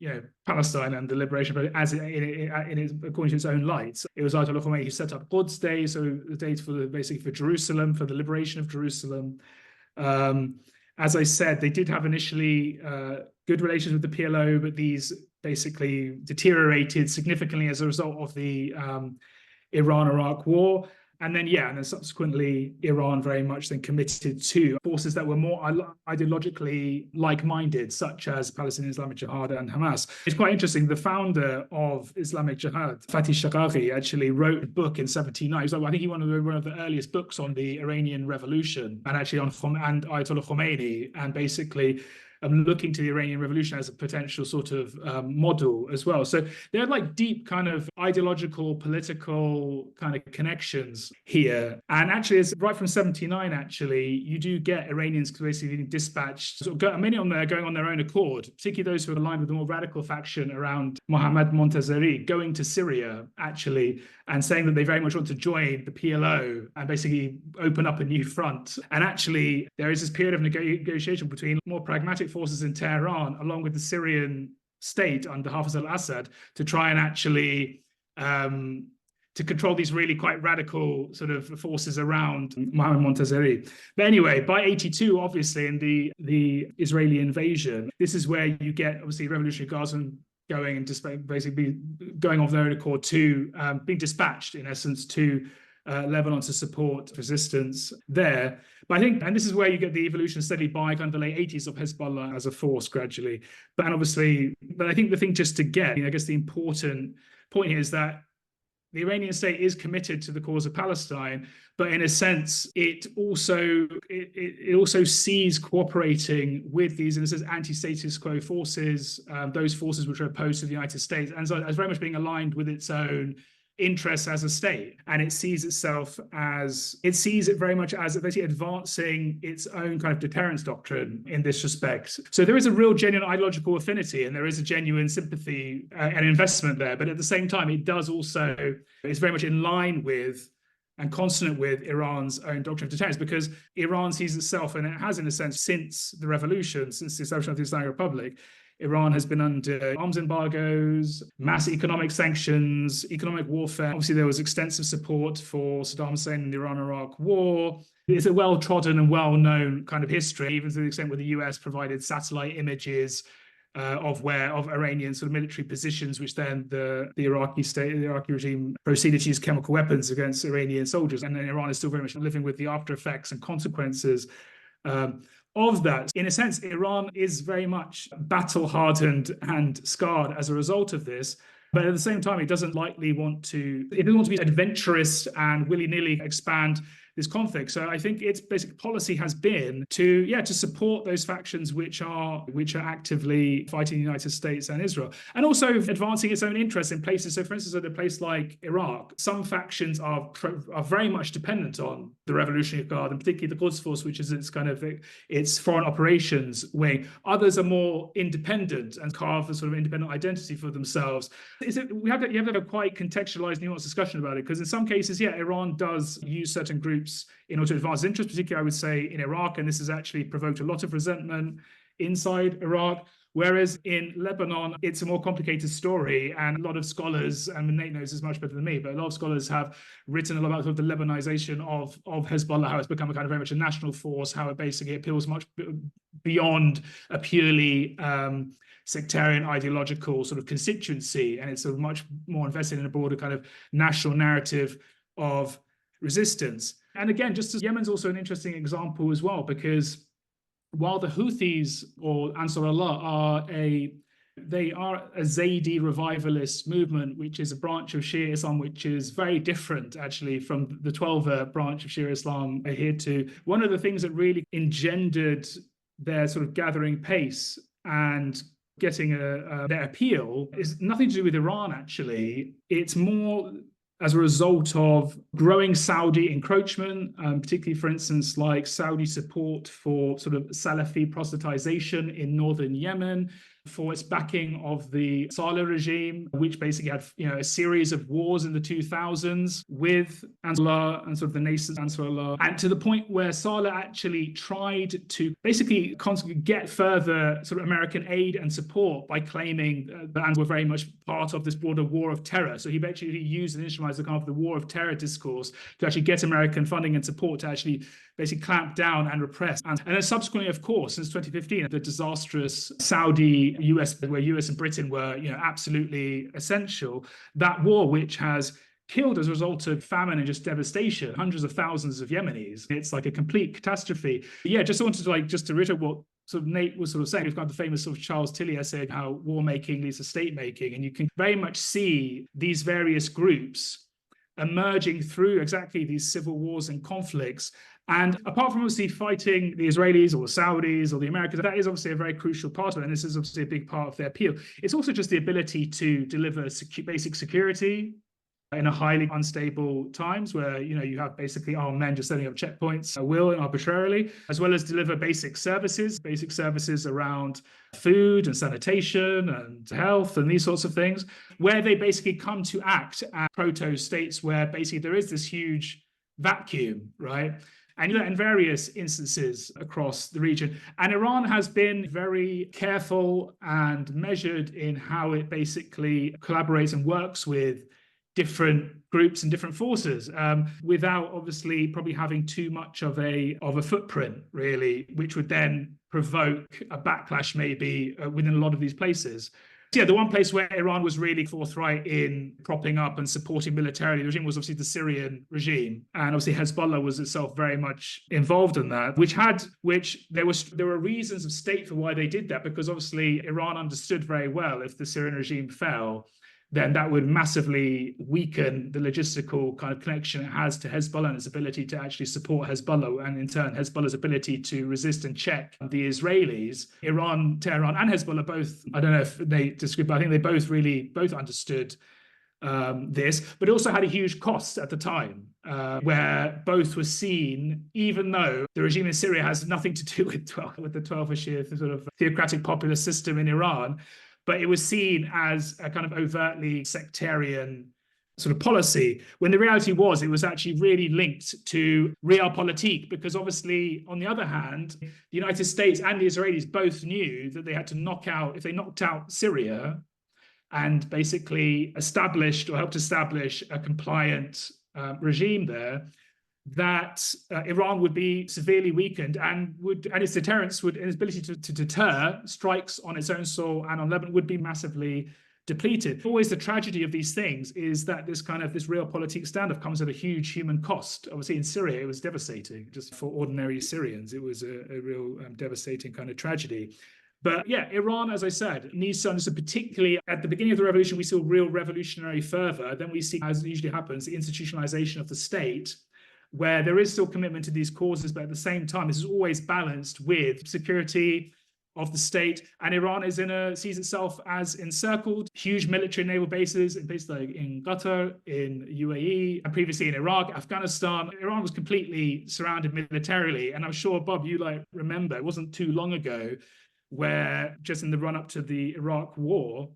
Palestine and the liberation, but according to its own light. It was Ayatollah Khomeini who set up Quds Day, so the date for Jerusalem, for the liberation of Jerusalem. As I said, they did have initially good relations with the PLO, but these basically deteriorated significantly as a result of the Iran-Iraq war. And then subsequently, Iran very much then committed to forces that were more ideologically like-minded, such as Palestinian Islamic Jihad and Hamas. It's quite interesting. The founder of Islamic Jihad, Fatih Shaqaqi, actually wrote a book in 1979. I think he wrote one of the earliest books on the Iranian Revolution and actually on Ayatollah Khomeini. And basically, looking to the Iranian Revolution as a potential sort of model as well. So there are like deep kind of ideological, political kind of connections here. And actually, it's right from 79, actually, you do get Iranians basically being dispatched, many on there going on their own accord, particularly those who are aligned with the more radical faction around Mohammad Montazeri, going to Syria, actually, and saying that they very much want to join the PLO and basically open up a new front. And actually, there is this period of negotiation between more pragmatic forces in Tehran, along with the Syrian state under Hafez al-Assad, to try and actually to control these really quite radical sort of forces around Mohammad Montazeri. But anyway, by 82, obviously, in the Israeli invasion, this is where you get, obviously, Revolutionary Guardsmen going and just basically going off their own accord to being dispatched, in essence, to Lebanon to support resistance there. But I think, and this is where you get the evolution steadily by kind of the late 80s of Hezbollah as a force gradually. But I think the thing just to get, I guess the important point here is that the Iranian state is committed to the cause of Palestine, but in a sense, it also sees cooperating with these, and this is anti-status quo forces, those forces which are opposed to the United States, and so as very much being aligned with its own interests as a state. And it sees it very much as basically advancing its own kind of deterrence doctrine in this respect. So there is a real genuine ideological affinity, and there is a genuine sympathy and investment there. But at the same time, it's very much in line with and consonant with Iran's own doctrine of deterrence, because Iran sees itself, and it has in a sense since the revolution, since the establishment of the Islamic Republic, Iran has been under arms embargoes, mass economic sanctions, economic warfare. Obviously, there was extensive support for Saddam Hussein in the Iran-Iraq war. It's a well-trodden and well-known kind of history, even to the extent where the US provided satellite images of Iranian sort of military positions, which then the Iraqi regime proceeded to use chemical weapons against Iranian soldiers. And then Iran is still very much living with the after effects and consequences of that. In a sense, Iran is very much battle-hardened and scarred as a result of this. But at the same time, it doesn't want to be adventurous and willy-nilly expand this conflict. So I think its basic policy has been to support those factions which are actively fighting the United States and Israel, and also advancing its own interests in places. So, for instance, at a place like Iraq, some factions are very much dependent on the Revolutionary Guard, and particularly the Quds Force, which is its foreign operations wing. Others are more independent and carve a sort of independent identity for themselves. You have to have a quite contextualized, nuanced discussion about it, because in some cases, Iran does use certain groups in order to advance interests, particularly I would say in Iraq, and this has actually provoked a lot of resentment inside Iraq. Whereas in Lebanon, it's a more complicated story, and a lot of scholars, and Nate knows this much better than me, but a lot of scholars have written a lot about sort of the Lebanization of Hezbollah, how it's become a kind of very much a national force, how it basically appeals much beyond a purely sectarian ideological sort of constituency, and it's sort of much more invested in a broader kind of national narrative of resistance. And again, just as Yemen's also an interesting example as well, because while the Houthis or Ansar Allah are a Zaydi revivalist movement, which is a branch of Shia Islam, which is very different actually from the 12 branch of Shia Islam adhered to. One of the things that really engendered their sort of gathering pace and getting their appeal is nothing to do with Iran, actually. It's more as a result of growing Saudi encroachment, particularly, for instance, like Saudi support for sort of Salafi proselytization in northern Yemen, for its backing of the Saleh regime, which basically had a series of wars in the 2000s with Ansarullah and sort of the nascent Ansarullah, and to the point where Saleh actually tried to basically get further sort of American aid and support by claiming that Ansar were very much part of this broader war of terror. So he actually used and instrumentalized the kind of the war of terror discourse to actually get American funding and support to actually basically clamp down and repress. And then subsequently, of course, since 2015, the disastrous Saudi-US, where US and Britain were, absolutely essential, that war, which has killed as a result of famine and just devastation, hundreds of thousands of Yemenis. It's like a complete catastrophe. But yeah, just wanted to just to reiterate what sort of Nate was sort of saying. We've got the famous sort of Charles Tilly essay, how war making leads to state making. And you can very much see these various groups emerging through exactly these civil wars and conflicts And apart from obviously fighting the Israelis or the Saudis or the Americans, that is obviously a very crucial part of it. And this is obviously a big part of their appeal. It's also just the ability to deliver basic security in a highly unstable times where, you have basically armed men just setting up checkpoints at will and arbitrarily, as well as deliver basic services around food and sanitation and health and these sorts of things, where they basically come to act as proto-states where basically there is this huge vacuum, right? And in various instances across the region. And Iran has been very careful and measured in how it basically collaborates and works with different groups and different forces, without obviously probably having too much of a footprint, really, which would then provoke a backlash maybe within a lot of these places. So, yeah, the one place where Iran was really forthright in propping up and supporting militarily the regime was obviously the Syrian regime. And obviously Hezbollah was itself very much involved in that, which there were reasons of state for why they did that, because obviously Iran understood very well if the Syrian regime fell, then that would massively weaken the logistical kind of connection it has to Hezbollah and its ability to actually support Hezbollah, and in turn Hezbollah's ability to resist and check the Israelis. Iran, Tehran, and Hezbollah both, I don't know if they disagree, but I think they both understood this, but it also had a huge cost at the time, where both were seen, even though the regime in Syria has nothing to do with the 12th year sort of theocratic populist system in Iran, but it was seen as a kind of overtly sectarian sort of policy, when the reality was it was actually really linked to realpolitik, because obviously, on the other hand, the United States and the Israelis both knew that they had to if they knocked out Syria and basically helped establish a compliant regime there, that Iran would be severely weakened and its deterrence and its ability to deter strikes on its own soil and on Lebanon would be massively depleted. Always the tragedy of these things is that this realpolitik standoff comes at a huge human cost. Obviously in Syria, it was devastating. Just for ordinary Syrians, it was a real devastating kind of tragedy. But yeah, Iran, as I said, needs to understand, particularly at the beginning of the revolution, we saw real revolutionary fervor. Then we see, as usually happens, the institutionalization of the state, where there is still commitment to these causes, but at the same time, this is always balanced with security of the state. And Iran sees itself as encircled, huge military and naval bases in places like in Qatar, in UAE, and previously in Iraq, Afghanistan. Iran was completely surrounded militarily. And I'm sure, Bob, you remember, it wasn't too long ago where just in the run-up to the Iraq war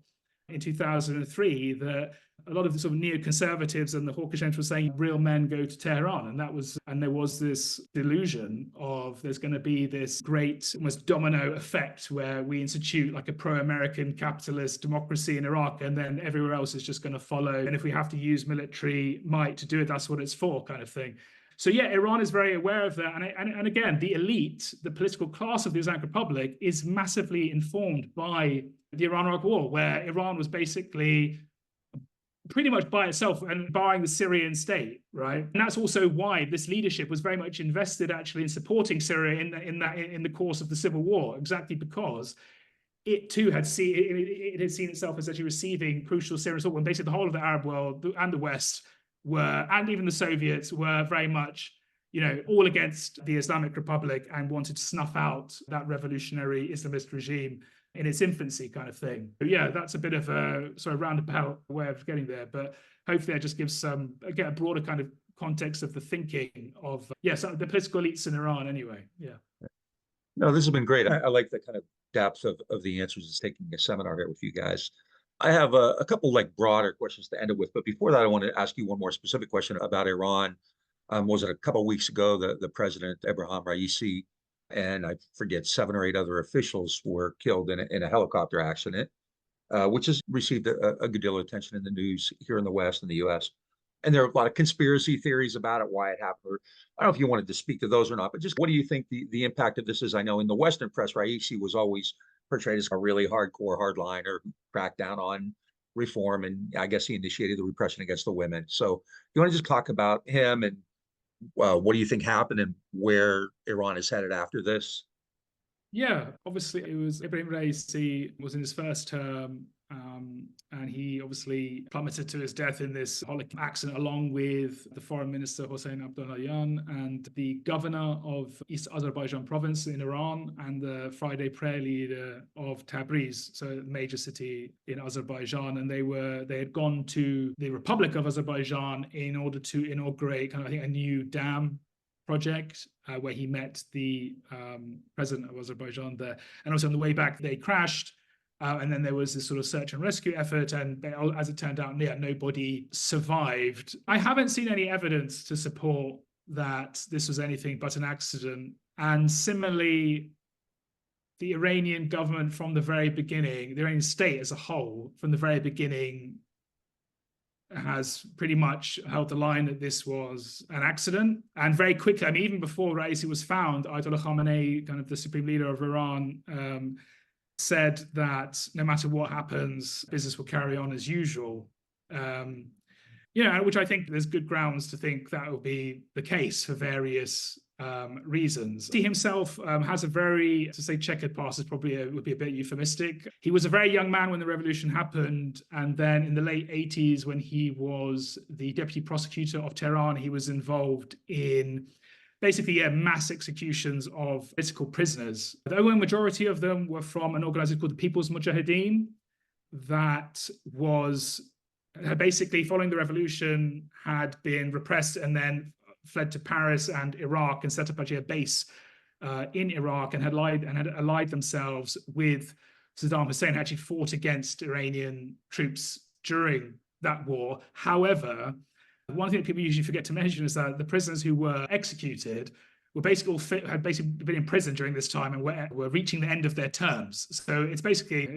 in 2003, that a lot of the sort of neoconservatives and the hawkish entrants were saying real men go to Tehran, and there was this delusion of there's going to be this great almost domino effect where we institute like a pro-American capitalist democracy in Iraq, and then everywhere else is just going to follow. And if we have to use military might to do it, that's what it's for, kind of thing. So yeah, Iran is very aware of that. And again, the elite, the political class of the Islamic Republic is massively informed by the Iran-Iraq war, where Iran was basically pretty much by itself and barring the Syrian state, right? And that's also why this leadership was very much invested actually in supporting Syria in the course of the civil war, exactly because it too had seen itself as actually receiving crucial Syrian support when basically the whole of the Arab world and the West and even the Soviets were very much, all against the Islamic Republic and wanted to snuff out that revolutionary Islamist regime in its infancy, kind of thing. But yeah, that's a bit of a sort of roundabout way of getting there. But hopefully that just gives a broader kind of context of the thinking of, so the political elites in Iran anyway. Yeah. No, this has been great. I like the kind of depth of the answers. It's taking a seminar here with you guys. I have a couple broader questions to end it with. But before that, I want to ask you one more specific question about Iran. Was it a couple of weeks ago that the president, Ebrahim Raisi, and I forget 7 or 8 other officials were killed in a helicopter accident, which has received a good deal of attention in the news here in the West and the U.S. And there are a lot of conspiracy theories about it, why it happened. Or I don't know if you wanted to speak to those or not, but just what do you think the impact of this is? I know in the Western press, Raisi was always portrayed as a really hardcore hardliner who cracked down on reform, and I guess he initiated the repression against the women. So you want to just talk about him and what do you think happened and where Iran is headed after this? Yeah, obviously it was Ebrahim Raisi was in his first term, and and he obviously plummeted to his death in this horrific accident, along with the foreign minister Hossein Abdullahian and the governor of East Azerbaijan province in Iran and the Friday prayer leader of Tabriz, so a major city in Azerbaijan. And they had gone to the Republic of Azerbaijan in order to inaugurate kind of, I think, a new dam project where he met the president of Azerbaijan there. And also on the way back, they crashed. And then there was this sort of search and rescue effort. And as it turned out, nobody survived. I haven't seen any evidence to support that this was anything but an accident. And similarly, the Iranian government from the very beginning, the Iranian state as a whole, from the very beginning, has pretty much held the line that this was an accident. And very quickly, I mean, even before Raisi was found, Ayatollah Khamenei, kind of the supreme leader of Iran, said that no matter what happens, business will carry on as usual. Which I think there's good grounds to think that will be the case for various reasons. He himself has a very, to say checkered past is probably would be a bit euphemistic. He was a very young man when the revolution happened, and then in the late 80s, when he was the deputy prosecutor of Tehran, he was involved in basically mass executions of political prisoners. The overwhelming majority of them were from an organization called the People's Mujahideen that was basically, following the revolution, had been repressed and then fled to Paris and Iraq and set up actually a base in Iraq and had allied themselves with Saddam Hussein, actually fought against Iranian troops during that war. However, one thing that people usually forget to mention is that the prisoners who were executed were had basically been in prison during this time and were reaching the end of their terms. So it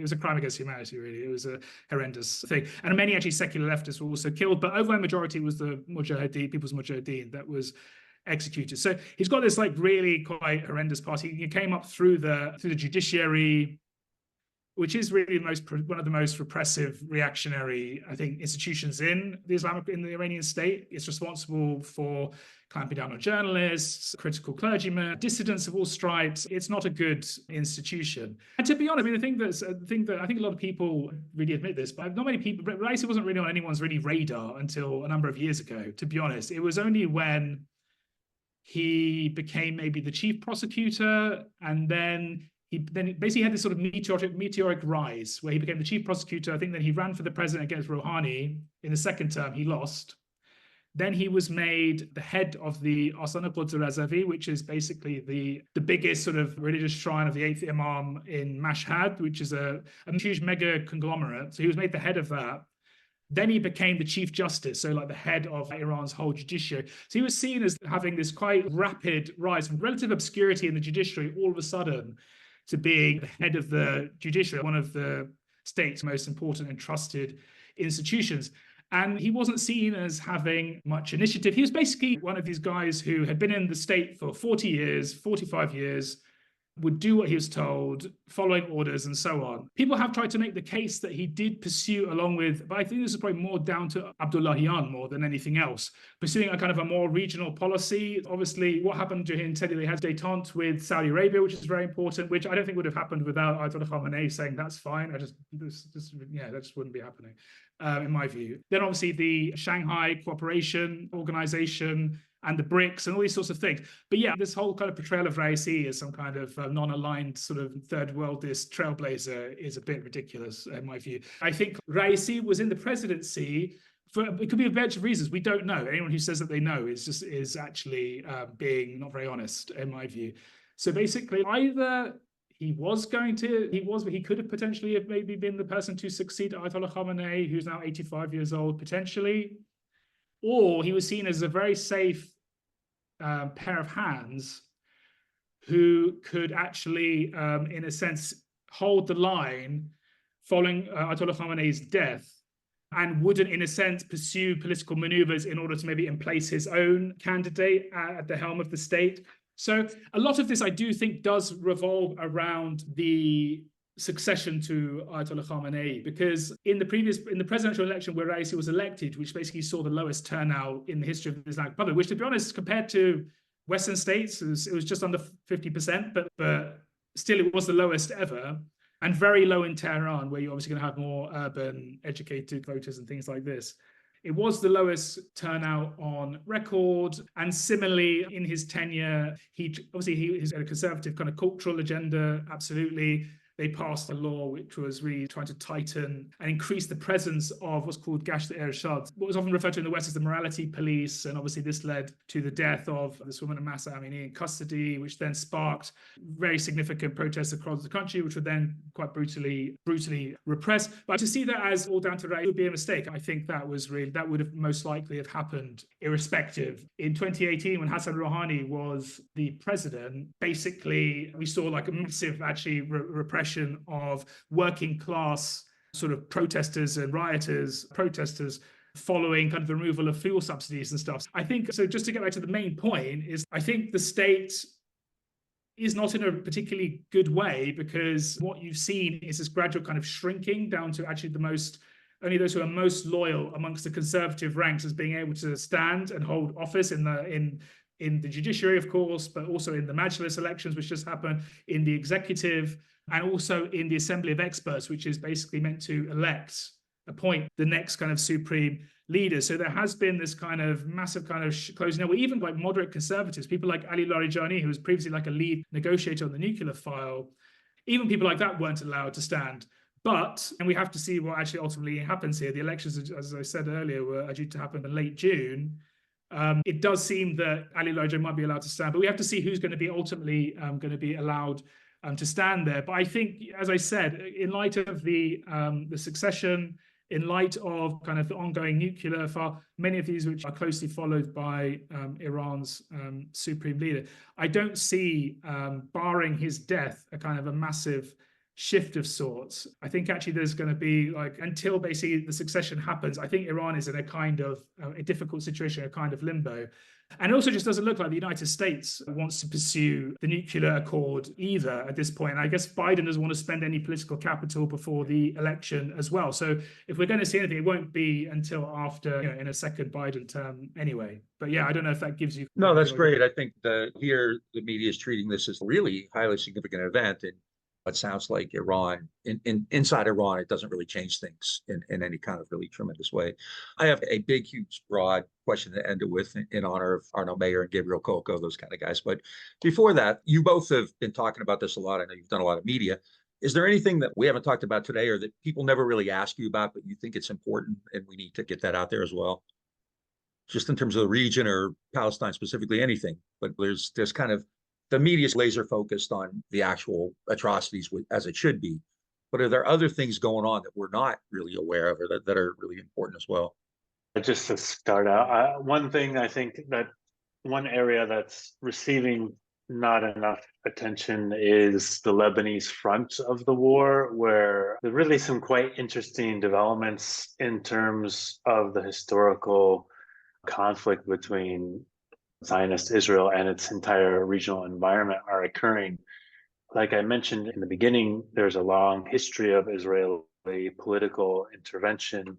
was a crime against humanity, really. It was a horrendous thing. And many actually secular leftists were also killed, but overwhelming majority was the Mujahideen, People's Mujahideen, that was executed. So he's got this like really quite horrendous past. He came up through the judiciary, which is really one of the most repressive, reactionary, I think, institutions in the Iranian state. It's responsible for clamping down on journalists, critical clergymen, dissidents of all stripes. It's not a good institution. And to be honest, I mean, the thing that I think a lot of people really admit this, but not many people. Raisi wasn't really on anyone's radar until a number of years ago. To be honest, it was only when he became maybe the chief prosecutor, and then he basically had this sort of meteoric rise where he became the chief prosecutor. I think then he ran for the president against Rouhani. In the second term, he lost. Then he was made the head of the Astana Quds Razavi, which is basically the biggest sort of religious shrine of the 8th Imam in Mashhad, which is a huge mega conglomerate. So he was made the head of that. Then he became the chief justice, so like the head of Iran's whole judiciary. So he was seen as having this quite rapid rise from relative obscurity in the judiciary all of a sudden to being the head of the judiciary, one of the state's most important and trusted institutions. And he wasn't seen as having much initiative. He was basically one of these guys who had been in the state for 40 years, 45 years, would do what he was told, following orders and so on. People have tried to make the case that he did pursue along with, but I think this is probably more down to Abdullahian more than anything else, pursuing a kind of a more regional policy. Obviously, what happened to him, he has détente with Saudi Arabia, which is very important, which I don't think would have happened without Ayatollah Khamenei saying that's fine. That just wouldn't be happening, in my view. Then obviously the Shanghai Cooperation Organization and the BRICS and all these sorts of things. But yeah, this whole kind of portrayal of Raisi as some kind of non-aligned sort of third worldist trailblazer is a bit ridiculous in my view. I think Raisi was in the presidency it could be a bunch of reasons. We don't know. Anyone who says that they know is actually being not very honest in my view. So basically, either he could have potentially have maybe been the person to succeed Ayatollah Khamenei, who's now 85 years old, potentially, or he was seen as a very safe pair of hands who could actually, in a sense, hold the line following Ayatollah Khamenei's death and wouldn't, in a sense, pursue political maneuvers in order to maybe emplace his own candidate at the helm of the state. So a lot of this, I do think, does revolve around the succession to Ayatollah Khamenei, because in the presidential election where Raisi was elected, which basically saw the lowest turnout in the history of the Islamic Republic, which, to be honest, compared to Western states, it was just under 50%, but still it was the lowest ever. and very low in Tehran, where you're obviously going to have more urban, educated voters and things like this. It was the lowest turnout on record. And similarly, in his tenure, he had a conservative kind of cultural agenda, absolutely. They passed a law which was really trying to tighten and increase the presence of what's called Gasht-e-Irshad, what was often referred to in the West as the morality police. And obviously this led to the death of this woman, Mahsa Amini, in custody, which then sparked very significant protests across the country, which were then quite brutally repressed. But to see that as all down to Raisi would be a mistake. I think that would have most likely have happened irrespective. In 2018, when Hassan Rouhani was the president, basically we saw like a massive repression of working class sort of protesters and protesters following kind of the removal of fuel subsidies and stuff. I think, so just to get back to the main point, is I think the state is not in a particularly good way, because what you've seen is this gradual kind of shrinking down to actually only those who are most loyal amongst the conservative ranks as being able to stand and hold office in the judiciary, of course, but also in the Majlis elections, which just happened, in the executive, and also in the Assembly of Experts, which is basically meant to appoint the next kind of supreme leader. So there has been this kind of massive kind of closing down, where even like moderate conservatives, people like Ali Larijani, who was previously like a lead negotiator on the nuclear file, even people like that weren't allowed to stand. And we have to see what actually ultimately happens here. The elections, as I said earlier, were due to happen in late June. It does seem that Ali Larijani might be allowed to stand, but we have to see who's going to be ultimately going to be allowed to stand there. But I think, as I said, in light of the succession, in light of kind of the ongoing nuclear file, many of these which are closely followed by Iran's supreme leader, I don't see, barring his death, a kind of a massive shift of sorts. I think actually there's going to be, like, until basically the succession happens, I think Iran is in a kind of a difficult situation, a kind of limbo. And it also just doesn't look like the United States wants to pursue the nuclear accord either at this point. I guess Biden doesn't want to spend any political capital before the election as well. So if we're going to see anything, it won't be until after, in a second Biden term anyway. But yeah, I don't know if that gives you... No, that's great. I think here the media is treating this as a really highly significant event. And it sounds like Iran, inside Iran, it doesn't really change things in any kind of really tremendous way. I have a big, huge, broad question to end it with in honor of Arno Mayer and Gabriel Coco, those kind of guys. But before that, you both have been talking about this a lot. I know you've done a lot of media. Is there anything that we haven't talked about today, or that people never really ask you about, but you think it's important and we need to get that out there as well? Just in terms of the region or Palestine specifically, anything. But there's kind of, the media is laser focused on the actual atrocities as it should be. But are there other things going on that we're not really aware of, or that are really important as well? Just to start out, one thing I think that one area that's receiving not enough attention is the Lebanese front of the war, where there are really some quite interesting developments in terms of the historical conflict between Zionist Israel and its entire regional environment are occurring. Like I mentioned in the beginning, there's a long history of Israeli political intervention,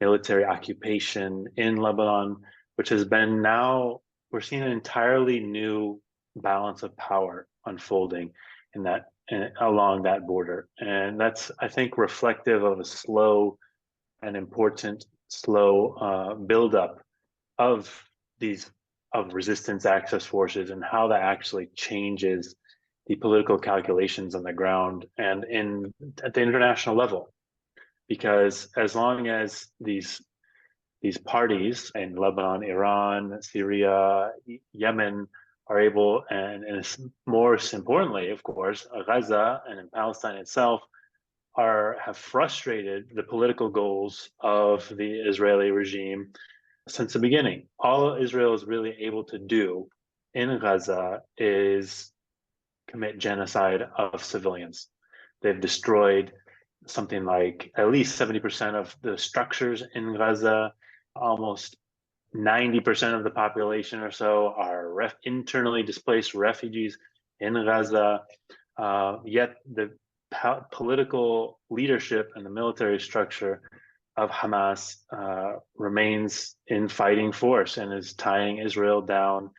military occupation in Lebanon, which has been, now we're seeing an entirely new balance of power unfolding along that border. And that's, I think, reflective of a slow and important buildup of resistance access forces, and how that actually changes the political calculations on the ground and at the international level. Because as long as these parties in Lebanon, Iran, Syria, Yemen are able, and more importantly, of course, Gaza and in Palestine itself, have frustrated the political goals of the Israeli regime since the beginning. All Israel is really able to do in Gaza is commit genocide of civilians. They've destroyed something like at least 70% of the structures in Gaza. Almost 90% of the population or so are internally displaced refugees in Gaza. Yet the political leadership and the military structure of Hamas remains in fighting force and is tying Israel down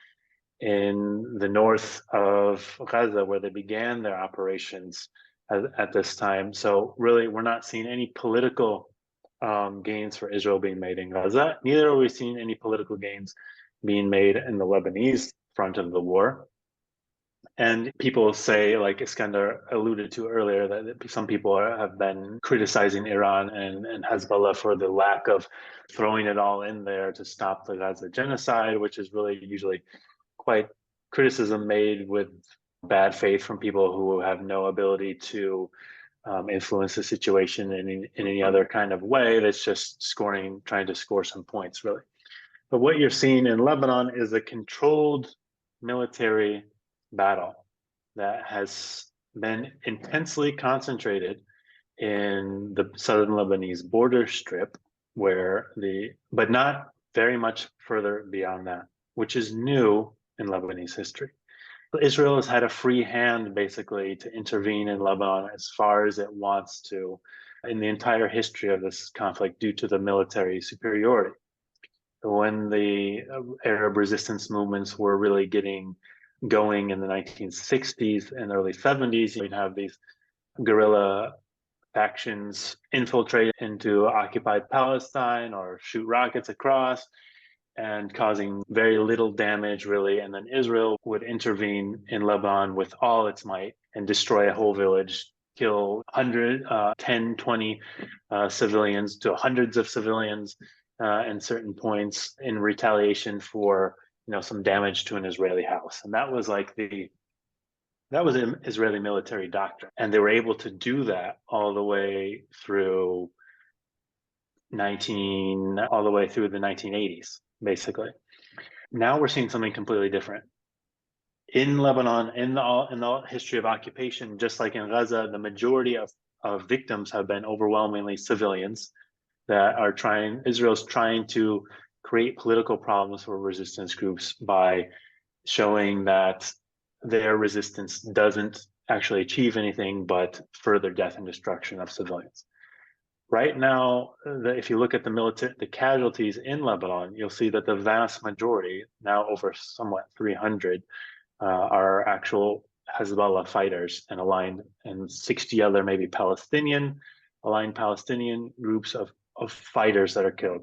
in the north of Gaza, where they began their operations at this time. So really, we're not seeing any political gains for Israel being made in Gaza. Neither are we seeing any political gains being made in the Lebanese front of the war. And people say, like Eskander alluded to earlier, that some people have been criticizing Iran and Hezbollah for the lack of throwing it all in there to stop the Gaza genocide, which is really usually quite criticism made with bad faith from people who have no ability to influence the situation in any other kind of way. That's just trying to score some points, really. But what you're seeing in Lebanon is a controlled military battle that has been intensely concentrated in the southern Lebanese border strip, but not very much further beyond that, which is new in Lebanese history. Israel has had a free hand, basically, to intervene in Lebanon as far as it wants to in the entire history of this conflict due to the military superiority. When the Arab resistance movements were really getting going in the 1960s and early 70s, you'd have these guerrilla factions infiltrate into occupied Palestine or shoot rockets across and causing very little damage, really. And then Israel would intervene in Lebanon with all its might and destroy a whole village, kill 10, 20 civilians to hundreds of civilians in certain points in retaliation for some damage to an Israeli house. And that was an Israeli military doctrine. And they were able to do that all the way through the 1980s, basically. Now we're seeing something completely different. In Lebanon, in the history of occupation, just like in Gaza, the majority of victims have been overwhelmingly civilians that are Israel's trying to create political problems for resistance groups by showing that their resistance doesn't actually achieve anything but further death and destruction of civilians. Right now, if you look at the casualties in Lebanon, you'll see that the vast majority, now over somewhat 300, are actual Hezbollah fighters and aligned, and 60 other maybe aligned Palestinian groups of fighters that are killed.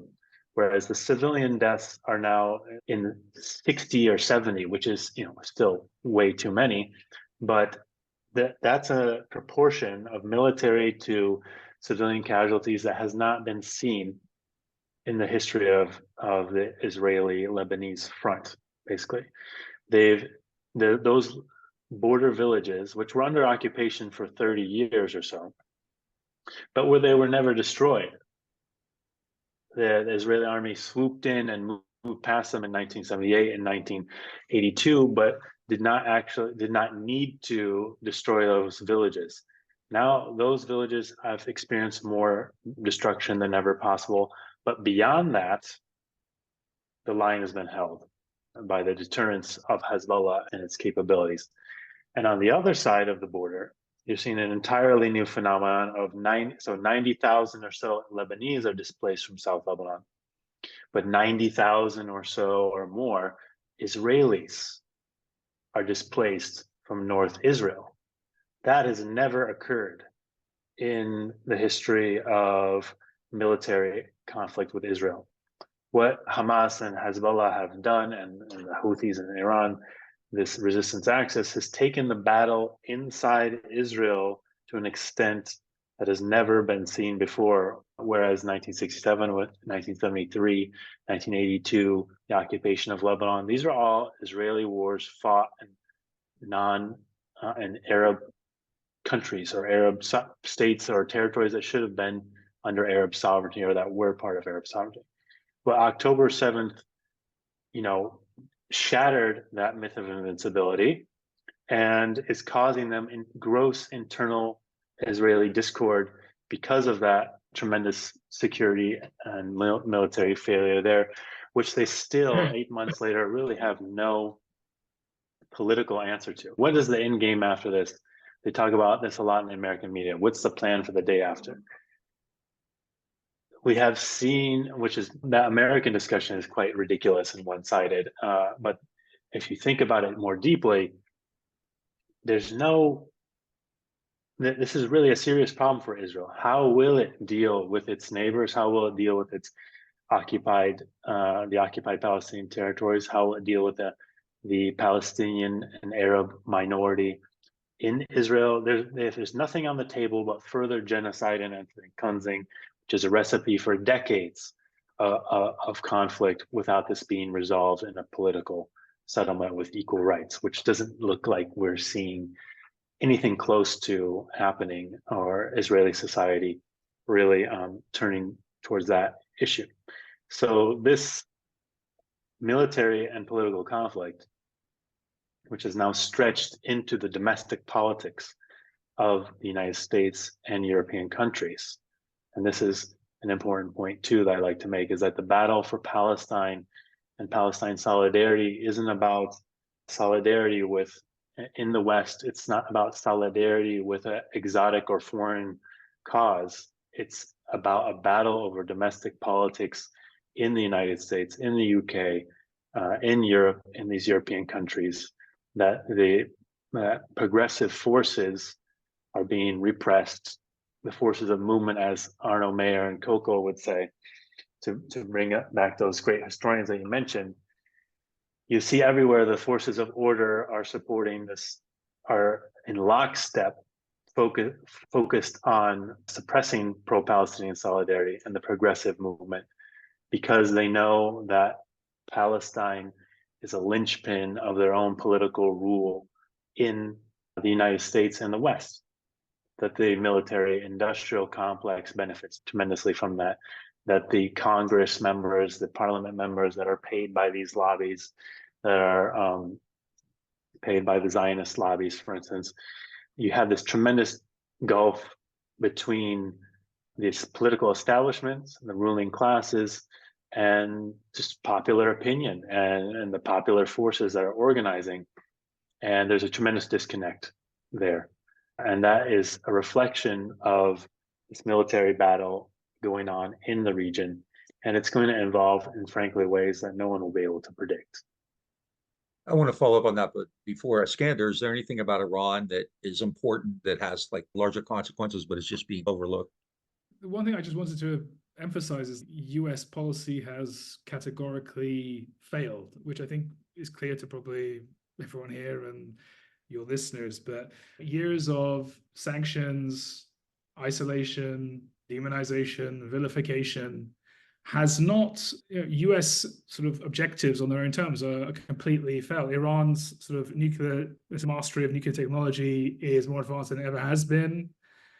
Whereas the civilian deaths are now in 60 or 70, which is still way too many, but that's a proportion of military to civilian casualties that has not been seen in the history of the Israeli-Lebanese front. Basically, those border villages, which were under occupation for 30 years or so, but where they were never destroyed. The Israeli army swooped in and moved past them in 1978 and 1982, but did not need to destroy those villages. Now those villages have experienced more destruction than ever possible, but beyond that, the line has been held by the deterrence of Hezbollah and its capabilities. And on the other side of the border, you're seeing an entirely new phenomenon of 90,000 or so Lebanese are displaced from South Lebanon, but 90,000 or so or more Israelis are displaced from North Israel. That has never occurred in the history of military conflict with Israel. What Hamas and Hezbollah have done, and the Houthis in Iran, this resistance axis, has taken the battle inside Israel to an extent that has never been seen before. Whereas 1967, 1973, 1982, the occupation of Lebanon, these are all Israeli wars fought in Arab countries or Arab states or territories that should have been under Arab sovereignty or that were part of Arab sovereignty. But October 7th, shattered that myth of invincibility and is causing them gross internal Israeli discord because of that tremendous security and military failure there, which they still, 8 months later, really have no political answer to. What is the end game after this? They talk about this a lot in the American media. What's the plan for the day after? We have seen, which is that American discussion is quite ridiculous and one-sided. But if you think about it more deeply, there's no this is really a serious problem for Israel. How will it deal with its neighbors? How will it deal with its the occupied Palestinian territories? How will it deal with the Palestinian and Arab minority in Israel? There's nothing on the table but further genocide and ethnic cleansing, which is a recipe for decades of conflict without this being resolved in a political settlement with equal rights, which doesn't look like we're seeing anything close to happening, or Israeli society really turning towards that issue. So this military and political conflict, which is now stretched into the domestic politics of the United States and European countries. And this is an important point too that I like to make, is that the battle for Palestine and Palestine solidarity isn't about solidarity with in the West. It's not about solidarity with an exotic or foreign cause. It's about a battle over domestic politics in the United States, in the UK, in Europe, in these European countries, that the progressive forces are being repressed, the forces of movement, as Arno Mayer and Coco would say, to bring back those great historians that you mentioned. You see everywhere the forces of order are supporting this, are in lockstep, focused on suppressing pro-Palestinian solidarity and the progressive movement, because they know that Palestine is a linchpin of their own political rule in the United States and the West, that the military industrial complex benefits tremendously from that, that the Congress members, the parliament members that are paid by these lobbies, that are paid by the Zionist lobbies, for instance, you have this tremendous gulf between this political establishment, the ruling classes, and just popular opinion and the popular forces that are organizing. And there's a tremendous disconnect there. And that is a reflection of this military battle going on in the region. And it's going to involve, in frankly, ways that no one will be able to predict. I want to follow up on that, but before, Eskander, is there anything about Iran that is important, that has like larger consequences, but is just being overlooked? The one thing I just wanted to emphasize is US policy has categorically failed, which I think is clear to probably everyone here and your listeners. But years of sanctions, isolation, demonization, vilification has not, US sort of objectives on their own terms are completely failed. Iran's sort of mastery of nuclear technology is more advanced than it ever has been.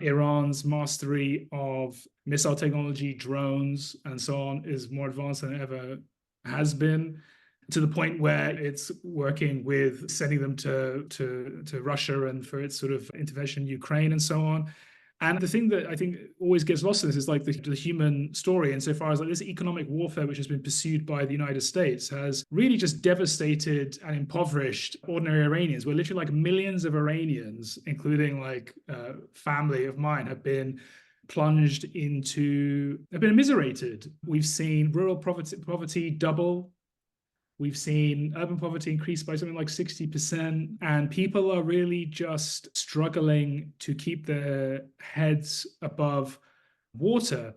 Iran's mastery of missile technology, drones, and so on is more advanced than it ever has been, to the point where it's working with sending them to Russia and for its sort of intervention in Ukraine and so on. And the thing that I think always gets lost in this is like the human story, insofar as like this economic warfare, which has been pursued by the United States, has really just devastated and impoverished ordinary Iranians, where literally like millions of Iranians, including like family of mine, have been plunged into, have been immiserated. We've seen rural poverty double. We've seen urban poverty increase by something like 60%, and people are really just struggling to keep their heads above water.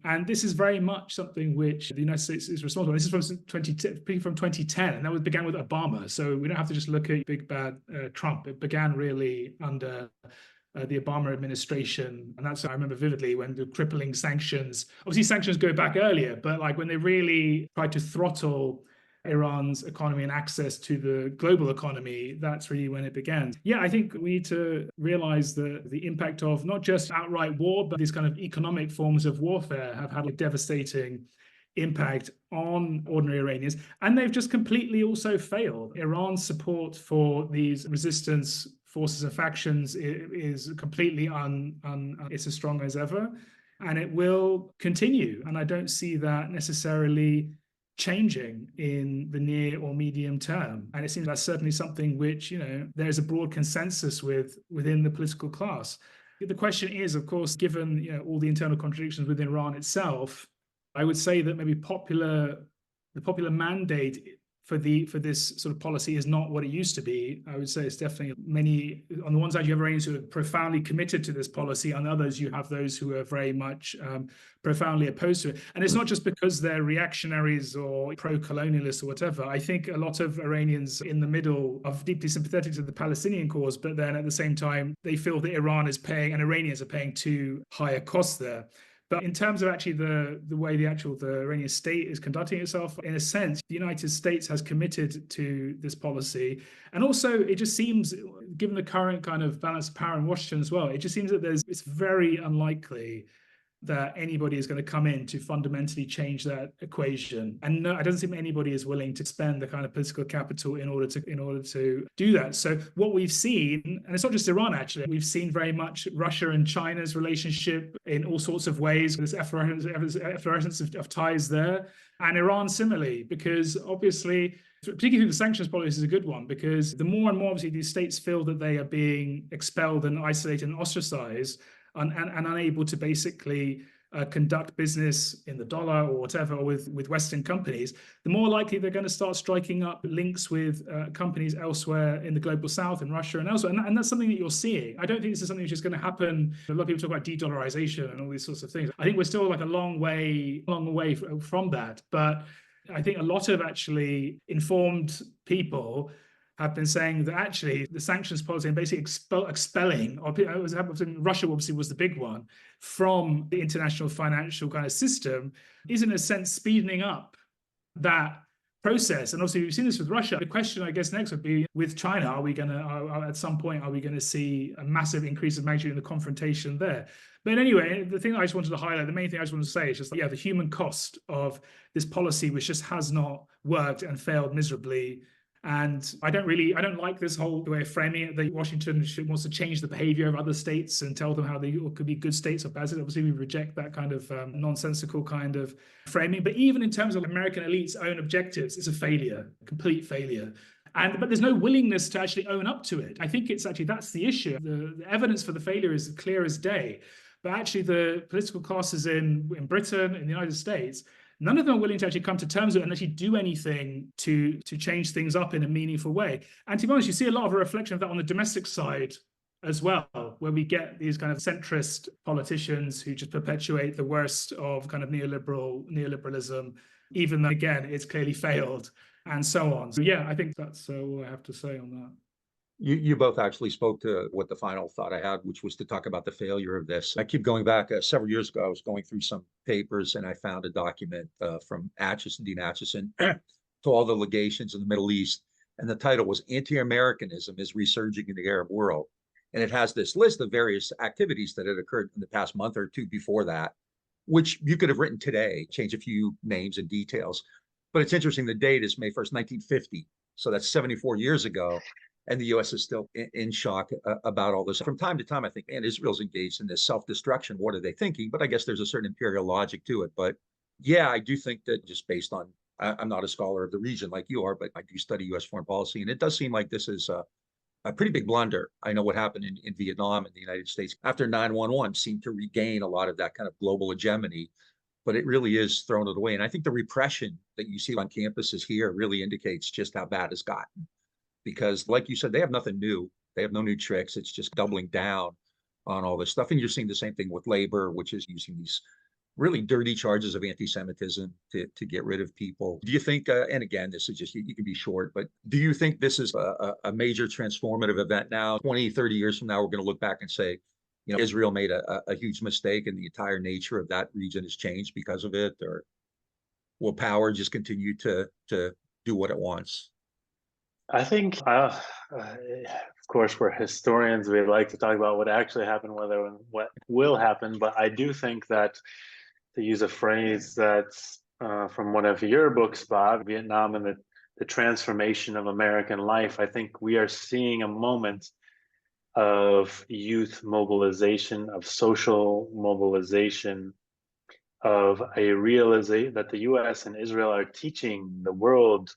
And this is very much something which the United States is responsible. This is from 2010, and that began with Obama. So we don't have to just look at big bad Trump. It began really under the Obama administration. And that's, I remember vividly, when the crippling sanctions, obviously sanctions go back earlier, but like when they really tried to throttle Iran's economy and access to the global economy, that's really when it began. Yeah, I think we need to realize the impact of not just outright war, but these kind of economic forms of warfare have had a devastating impact on ordinary Iranians. And they've just completely also failed. Iran's support for these resistance forces and factions is completely it's as strong as ever. And it will continue. And I don't see that necessarily changing in the near or medium term. And it seems that's certainly something which, there's a broad consensus within the political class. The question is, of course, given all the internal contradictions within Iran itself, I would say that maybe the popular mandate for this sort of policy is not what it used to be. I would say it's definitely many, on the one side you have Iranians who are profoundly committed to this policy, on the others you have those who are very much profoundly opposed to it. And it's not just because they're reactionaries or pro-colonialists or whatever. I think a lot of Iranians in the middle are deeply sympathetic to the Palestinian cause, but then at the same time they feel that Iran is paying and Iranians are paying too high a cost there. But in terms of actually the way the Iranian state is conducting itself, in a sense, the United States has committed to this policy. And also, it just seems, given the current kind of balance of power in Washington as well, it just seems that it's very unlikely that anybody is going to come in to fundamentally change that equation. And no, it doesn't seem anybody is willing to spend the kind of political capital in order to do that. So what we've seen, and it's not just Iran actually, we've seen very much Russia and China's relationship in all sorts of ways. There's efflorescence of ties there. And Iran similarly, because obviously, particularly the sanctions policy is a good one, because the more and more obviously these states feel that they are being expelled and isolated and ostracized, and unable to basically conduct business in the dollar or whatever with Western companies, the more likely they're going to start striking up links with companies elsewhere in the global south, in Russia and elsewhere. And that's something that you're seeing. I don't think this is something which is going to happen. A lot of people talk about de-dollarization and all these sorts of things. I think we're still like a long way from that. But I think a lot of actually informed people have been saying that actually the sanctions policy and basically expelling, or Russia obviously was the big one, from the international financial kind of system is in a sense speeding up that process. And obviously we've seen this with Russia. The question I guess next would be with China, at some point, are we going to see a massive increase of magnitude in the confrontation there? But anyway, the thing I just wanted to highlight, the main thing I just wanted to say is just, the human cost of this policy, which just has not worked and failed miserably. And I don't like this whole way of framing it, that Washington wants to change the behavior of other states and tell them how they could be good states or bad states. Obviously, we reject that kind of nonsensical kind of framing. But even in terms of American elites' own objectives, it's a failure, complete failure. But there's no willingness to actually own up to it. I think it's actually, that's the issue. The evidence for the failure is clear as day. But actually, the political classes in Britain, in the United States, none of them are willing to actually come to terms with it and actually do anything to change things up in a meaningful way. And to be honest, you see a lot of a reflection of that on the domestic side as well, where we get these kind of centrist politicians who just perpetuate the worst of kind of neoliberalism, even though, again, it's clearly failed, and so on. So yeah, I think that's all I have to say on that. You both actually spoke to what the final thought I had, which was to talk about the failure of this. I keep going back several years ago. I was going through some papers and I found a document from Dean Acheson to all the legations in the Middle East. And the title was Anti-Americanism is Resurging in the Arab World. And it has this list of various activities that had occurred in the past month or two before that, which you could have written today, change a few names and details. But it's interesting, the date is May 1st, 1950. So that's 74 years ago. And the U.S. is still in shock about all this. From time to time, I think, man, Israel's engaged in this self-destruction. What are they thinking? But I guess there's a certain imperial logic to it. But yeah, I do think that just based on, I'm not a scholar of the region like you are, but I do study U.S. foreign policy. And it does seem like this is a pretty big blunder. I know what happened in Vietnam and the United States after 9/11 seemed to regain a lot of that kind of global hegemony. But it really is thrown it away. And I think the repression that you see on campuses here really indicates just how bad it's gotten. Because like you said, they have nothing new. They have no new tricks. It's just doubling down on all this stuff. And you're seeing the same thing with labor, which is using these really dirty charges of anti-Semitism to get rid of people. Do you think, and again, this is just, you can be short, but do you think this is a major transformative event now? 20, 30 years from now, we're going to look back and say, Israel made a huge mistake and the entire nature of that region has changed because of it? Or will power just continue to do what it wants? I think, of course, we're historians. We like to talk about what actually happened, what will happen. But I do think that, to use a phrase that's from one of your books, Bob, Vietnam and the transformation of American life, I think we are seeing a moment of youth mobilization, of social mobilization, of a realization that the U.S. and Israel are teaching the world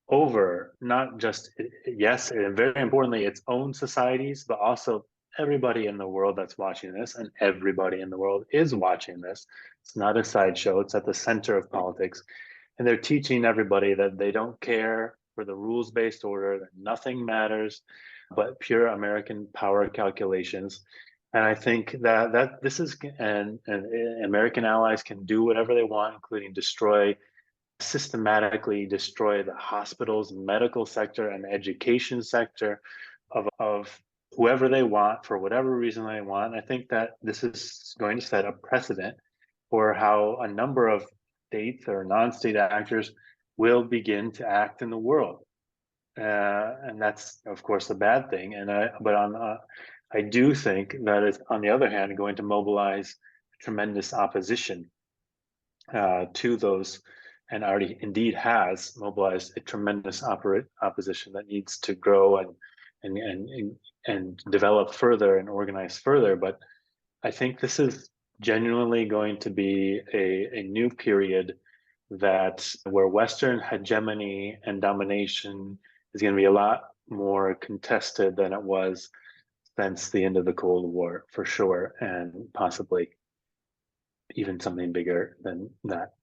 over, not just, yes, and very importantly, its own societies, but also everybody in the world that's watching this, and everybody in the world is watching this. It's not a sideshow, it's at the center of politics. And they're teaching everybody that they don't care for the rules-based order, that nothing matters but pure American power calculations. And I think that this is, and American allies can do whatever they want, including systematically destroy the hospitals, medical sector, and education sector of whoever they want for whatever reason they want. I think that this is going to set a precedent for how a number of states or non-state actors will begin to act in the world. And that's, of course, a bad thing. I do think that it's, on the other hand, going to mobilize tremendous opposition to those, and already indeed has mobilized a tremendous opposition that needs to grow and develop further and organize further. But I think this is genuinely going to be a new period where Western hegemony and domination is going to be a lot more contested than it was since the end of the Cold War, for sure, and possibly even something bigger than that.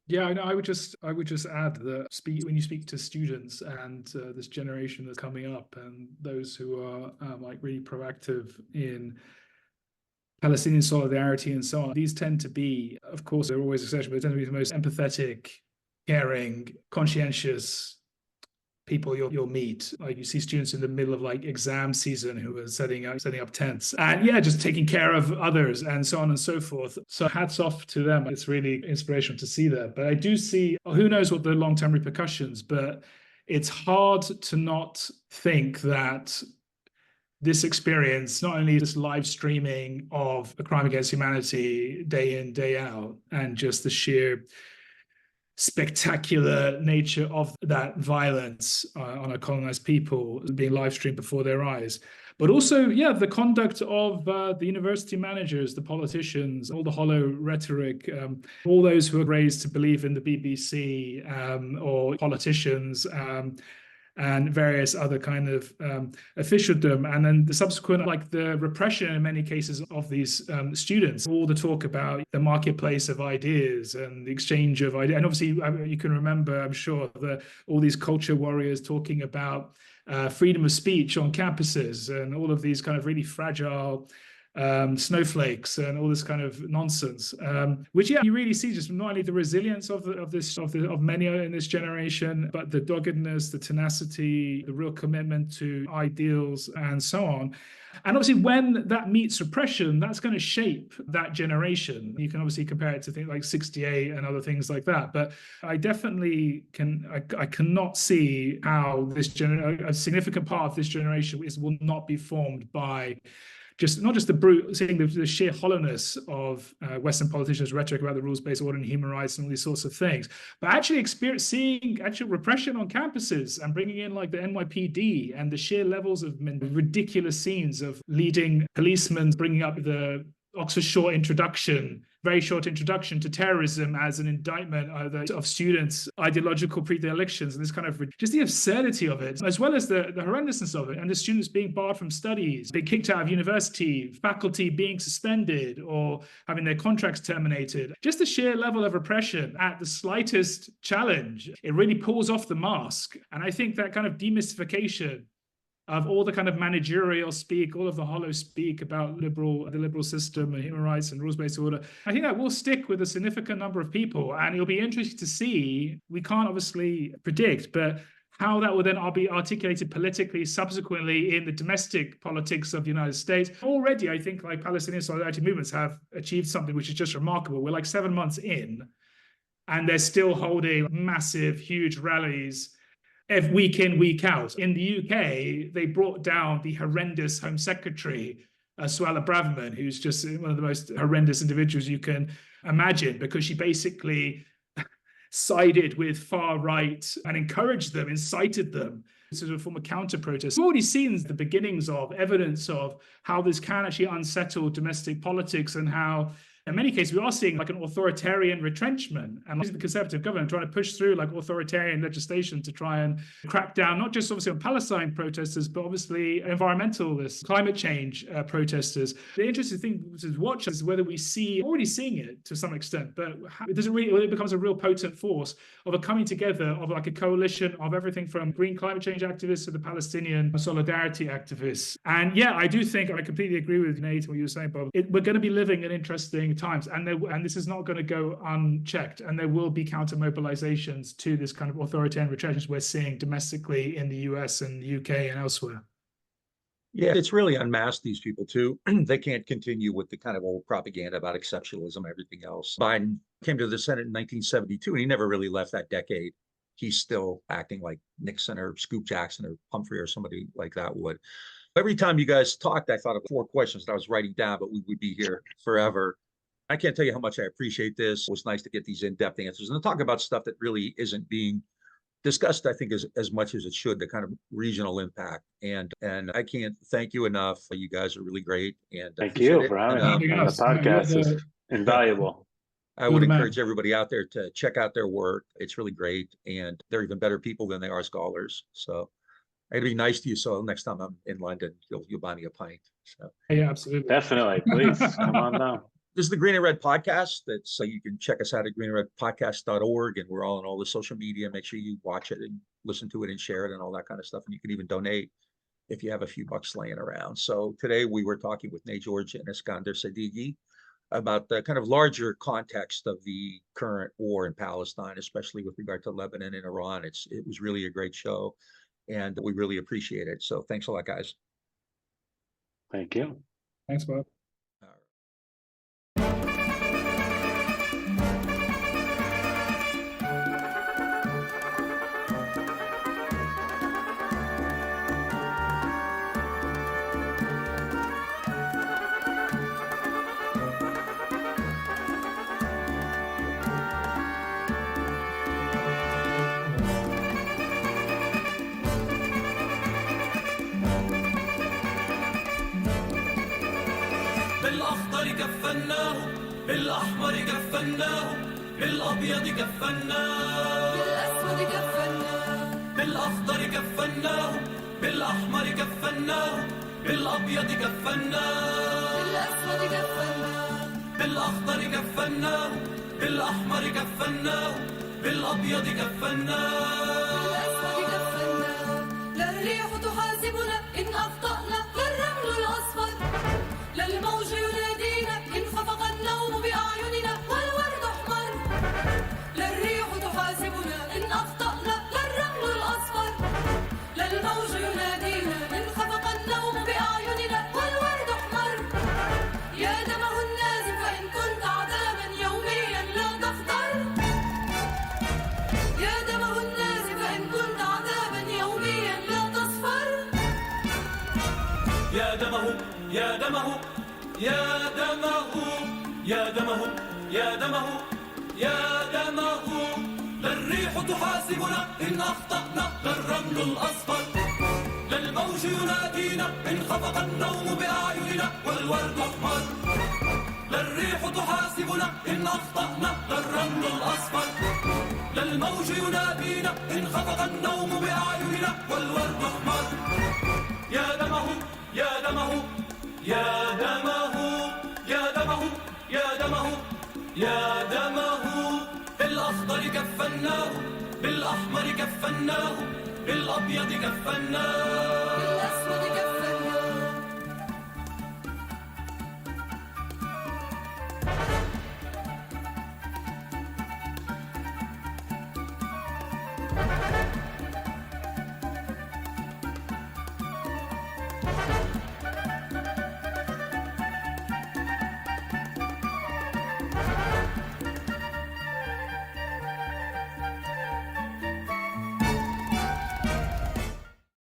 Yeah, I would just add that when you speak to students and this generation that's coming up, and those who are like really proactive in Palestinian solidarity and so on, these tend to be, of course, they're always exceptional, but they tend to be the most empathetic, caring, conscientious people you'll meet. Like, you see students in the middle of like exam season who are setting up tents and just taking care of others and so on and so forth. So hats off to them. It's really inspirational to see that. But I do see, who knows what the long-term repercussions, but it's hard to not think that this experience, not only this live streaming of a crime against humanity day in, day out, and just the sheer spectacular nature of that violence on a colonized people being live streamed before their eyes, but also, the conduct of the university managers, the politicians, all the hollow rhetoric, all those who are raised to believe in the BBC or politicians, and various other kind of officialdom, and then the subsequent, like the repression in many cases of these students. All the talk about the marketplace of ideas and the exchange of ideas, and obviously you can remember, I'm sure, all these culture warriors talking about freedom of speech on campuses, and all of these kind of really fragile snowflakes and all this kind of nonsense, which you really see just not only the resilience of many in this generation, but the doggedness, the tenacity, the real commitment to ideals, and so on. And obviously, when that meets repression, that's going to shape that generation. You can obviously compare it to things like 68 and other things like that. But I definitely I cannot see how a significant part of this generation will not be formed by not just seeing the sheer hollowness of Western politicians' rhetoric about the rules-based order and human rights and all these sorts of things, but actually seeing actual repression on campuses and bringing in like the NYPD and the sheer levels of ridiculous scenes of leading policemen bringing up the Oxford very short introduction to terrorism as an indictment of students' ideological predilections, and this kind of just the absurdity of it, as well as the horrendousness of it, and the students being barred from studies, being kicked out of university, faculty being suspended or having their contracts terminated. Just the sheer level of repression at the slightest challenge, it really pulls off the mask. And I think that kind of demystification of all the kind of managerial speak, all of the hollow speak about the liberal system and human rights and rules-based order, I think that will stick with a significant number of people. And it'll be interesting to see, we can't obviously predict, but how that will then be articulated politically subsequently in the domestic politics of the United States. Already, I think like Palestinian solidarity movements have achieved something which is just remarkable. We're like 7 months in, and they're still holding massive, huge rallies week in, week out. In the UK, they brought down the horrendous Home Secretary, Suella Braverman, who's just one of the most horrendous individuals you can imagine, because she basically sided with far right and encouraged them, incited them to form a counter-protest. We've already seen the beginnings of evidence of how this can actually unsettle domestic politics, and how in many cases, we are seeing like an authoritarian retrenchment, and the Conservative government trying to push through like authoritarian legislation to try and crack down, not just obviously on Palestine protesters, but obviously environmentalists, climate change protesters. The interesting thing to watch is whether we see, already seeing it to some extent, but it becomes a real potent force of a coming together of like a coalition of everything from green climate change activists to the Palestinian solidarity activists. And yeah, I do think, I completely agree with Nate and what you were saying, Bob. We're going to be living in interesting times, and this is not going to go unchecked, and there will be counter mobilizations to this kind of authoritarian retrenchment we're seeing domestically in the US and the UK and elsewhere. Yeah, it's really unmasked these people too. They can't continue with the kind of old propaganda about exceptionalism, everything else. Biden came to the Senate in 1972, and he never really left that decade. He's still acting like Nixon or Scoop Jackson or Humphrey or somebody like that would. Every time you guys talked, I thought of 4 questions that I was writing down, but we would be here forever. I can't tell you how much I appreciate this. It was nice to get these in-depth answers and to talk about stuff that really isn't being discussed, I think, as much as it should, the kind of regional impact. And I can't thank you enough. You guys are really great. And thank you for having me on the podcast. It's invaluable. I would encourage everybody out there to check out their work. It's really great. And they're even better people than they are scholars. So I'd be nice to you. So next time I'm in London, you'll buy me a pint. So yeah, absolutely. Definitely. Please come on down. This is the Green and Red podcast. So you can check us out at greenandredpodcast.org, and we're all on all the social media. Make sure you watch it and listen to it and share it and all that kind of stuff. And you can even donate if you have a few bucks laying around. So today we were talking with Nate George and Eskander Sadeghi about the kind of larger context of the current war in Palestine, especially with regard to Lebanon and Iran. It was really a great show, and we really appreciate it. So thanks a lot, guys. Thank you. Thanks, Bob. بالأخضر كفناه بالأحمر كفناه بالأبيض كفناه بالأسود كفناه بالأخضر كفناه بالأحمر كفناه بالأبيض كفناه بالأسود كفناه بالأخضر كفناه بالأحمر كفناه بالأبيض كفناه بالأسود كفناه لا الريح تحاسبنا إن أخطأنا لا الرمل الأصفر لا الموج ينادينا إن خفق النوم بأعيننا والورد أحمر لا الريح تحاسبنا إن أخطأنا لا الرمل الأصفر لا الموج ينادينا إن خفق النوم بأعيننا والورد أحمر يا دمه النازف فإن كنت عذابا يوميا لا تخطر يا دمه النازف فإن كنت عذابا يوميا لا تصفر يا دمه يا دمه يا دمه يا دمه يا دمه يا دمه لا الريح تحاسبنا إن أخطأنا لا الرمل الأصفر لا الموج ينادينا إن خفق النوم بأعيننا والورد أحمر لا الريح تحاسبنا إن أخطأنا لا الرمل الأصفر لا الموج ينادينا إن خفق النوم بأعيننا والورد أحمر يا دمه يا دمه يا دمه يا دمه يا دمه يا دمه بالأخضر كفناه بالأحمر كفناه بالأبيض كفناه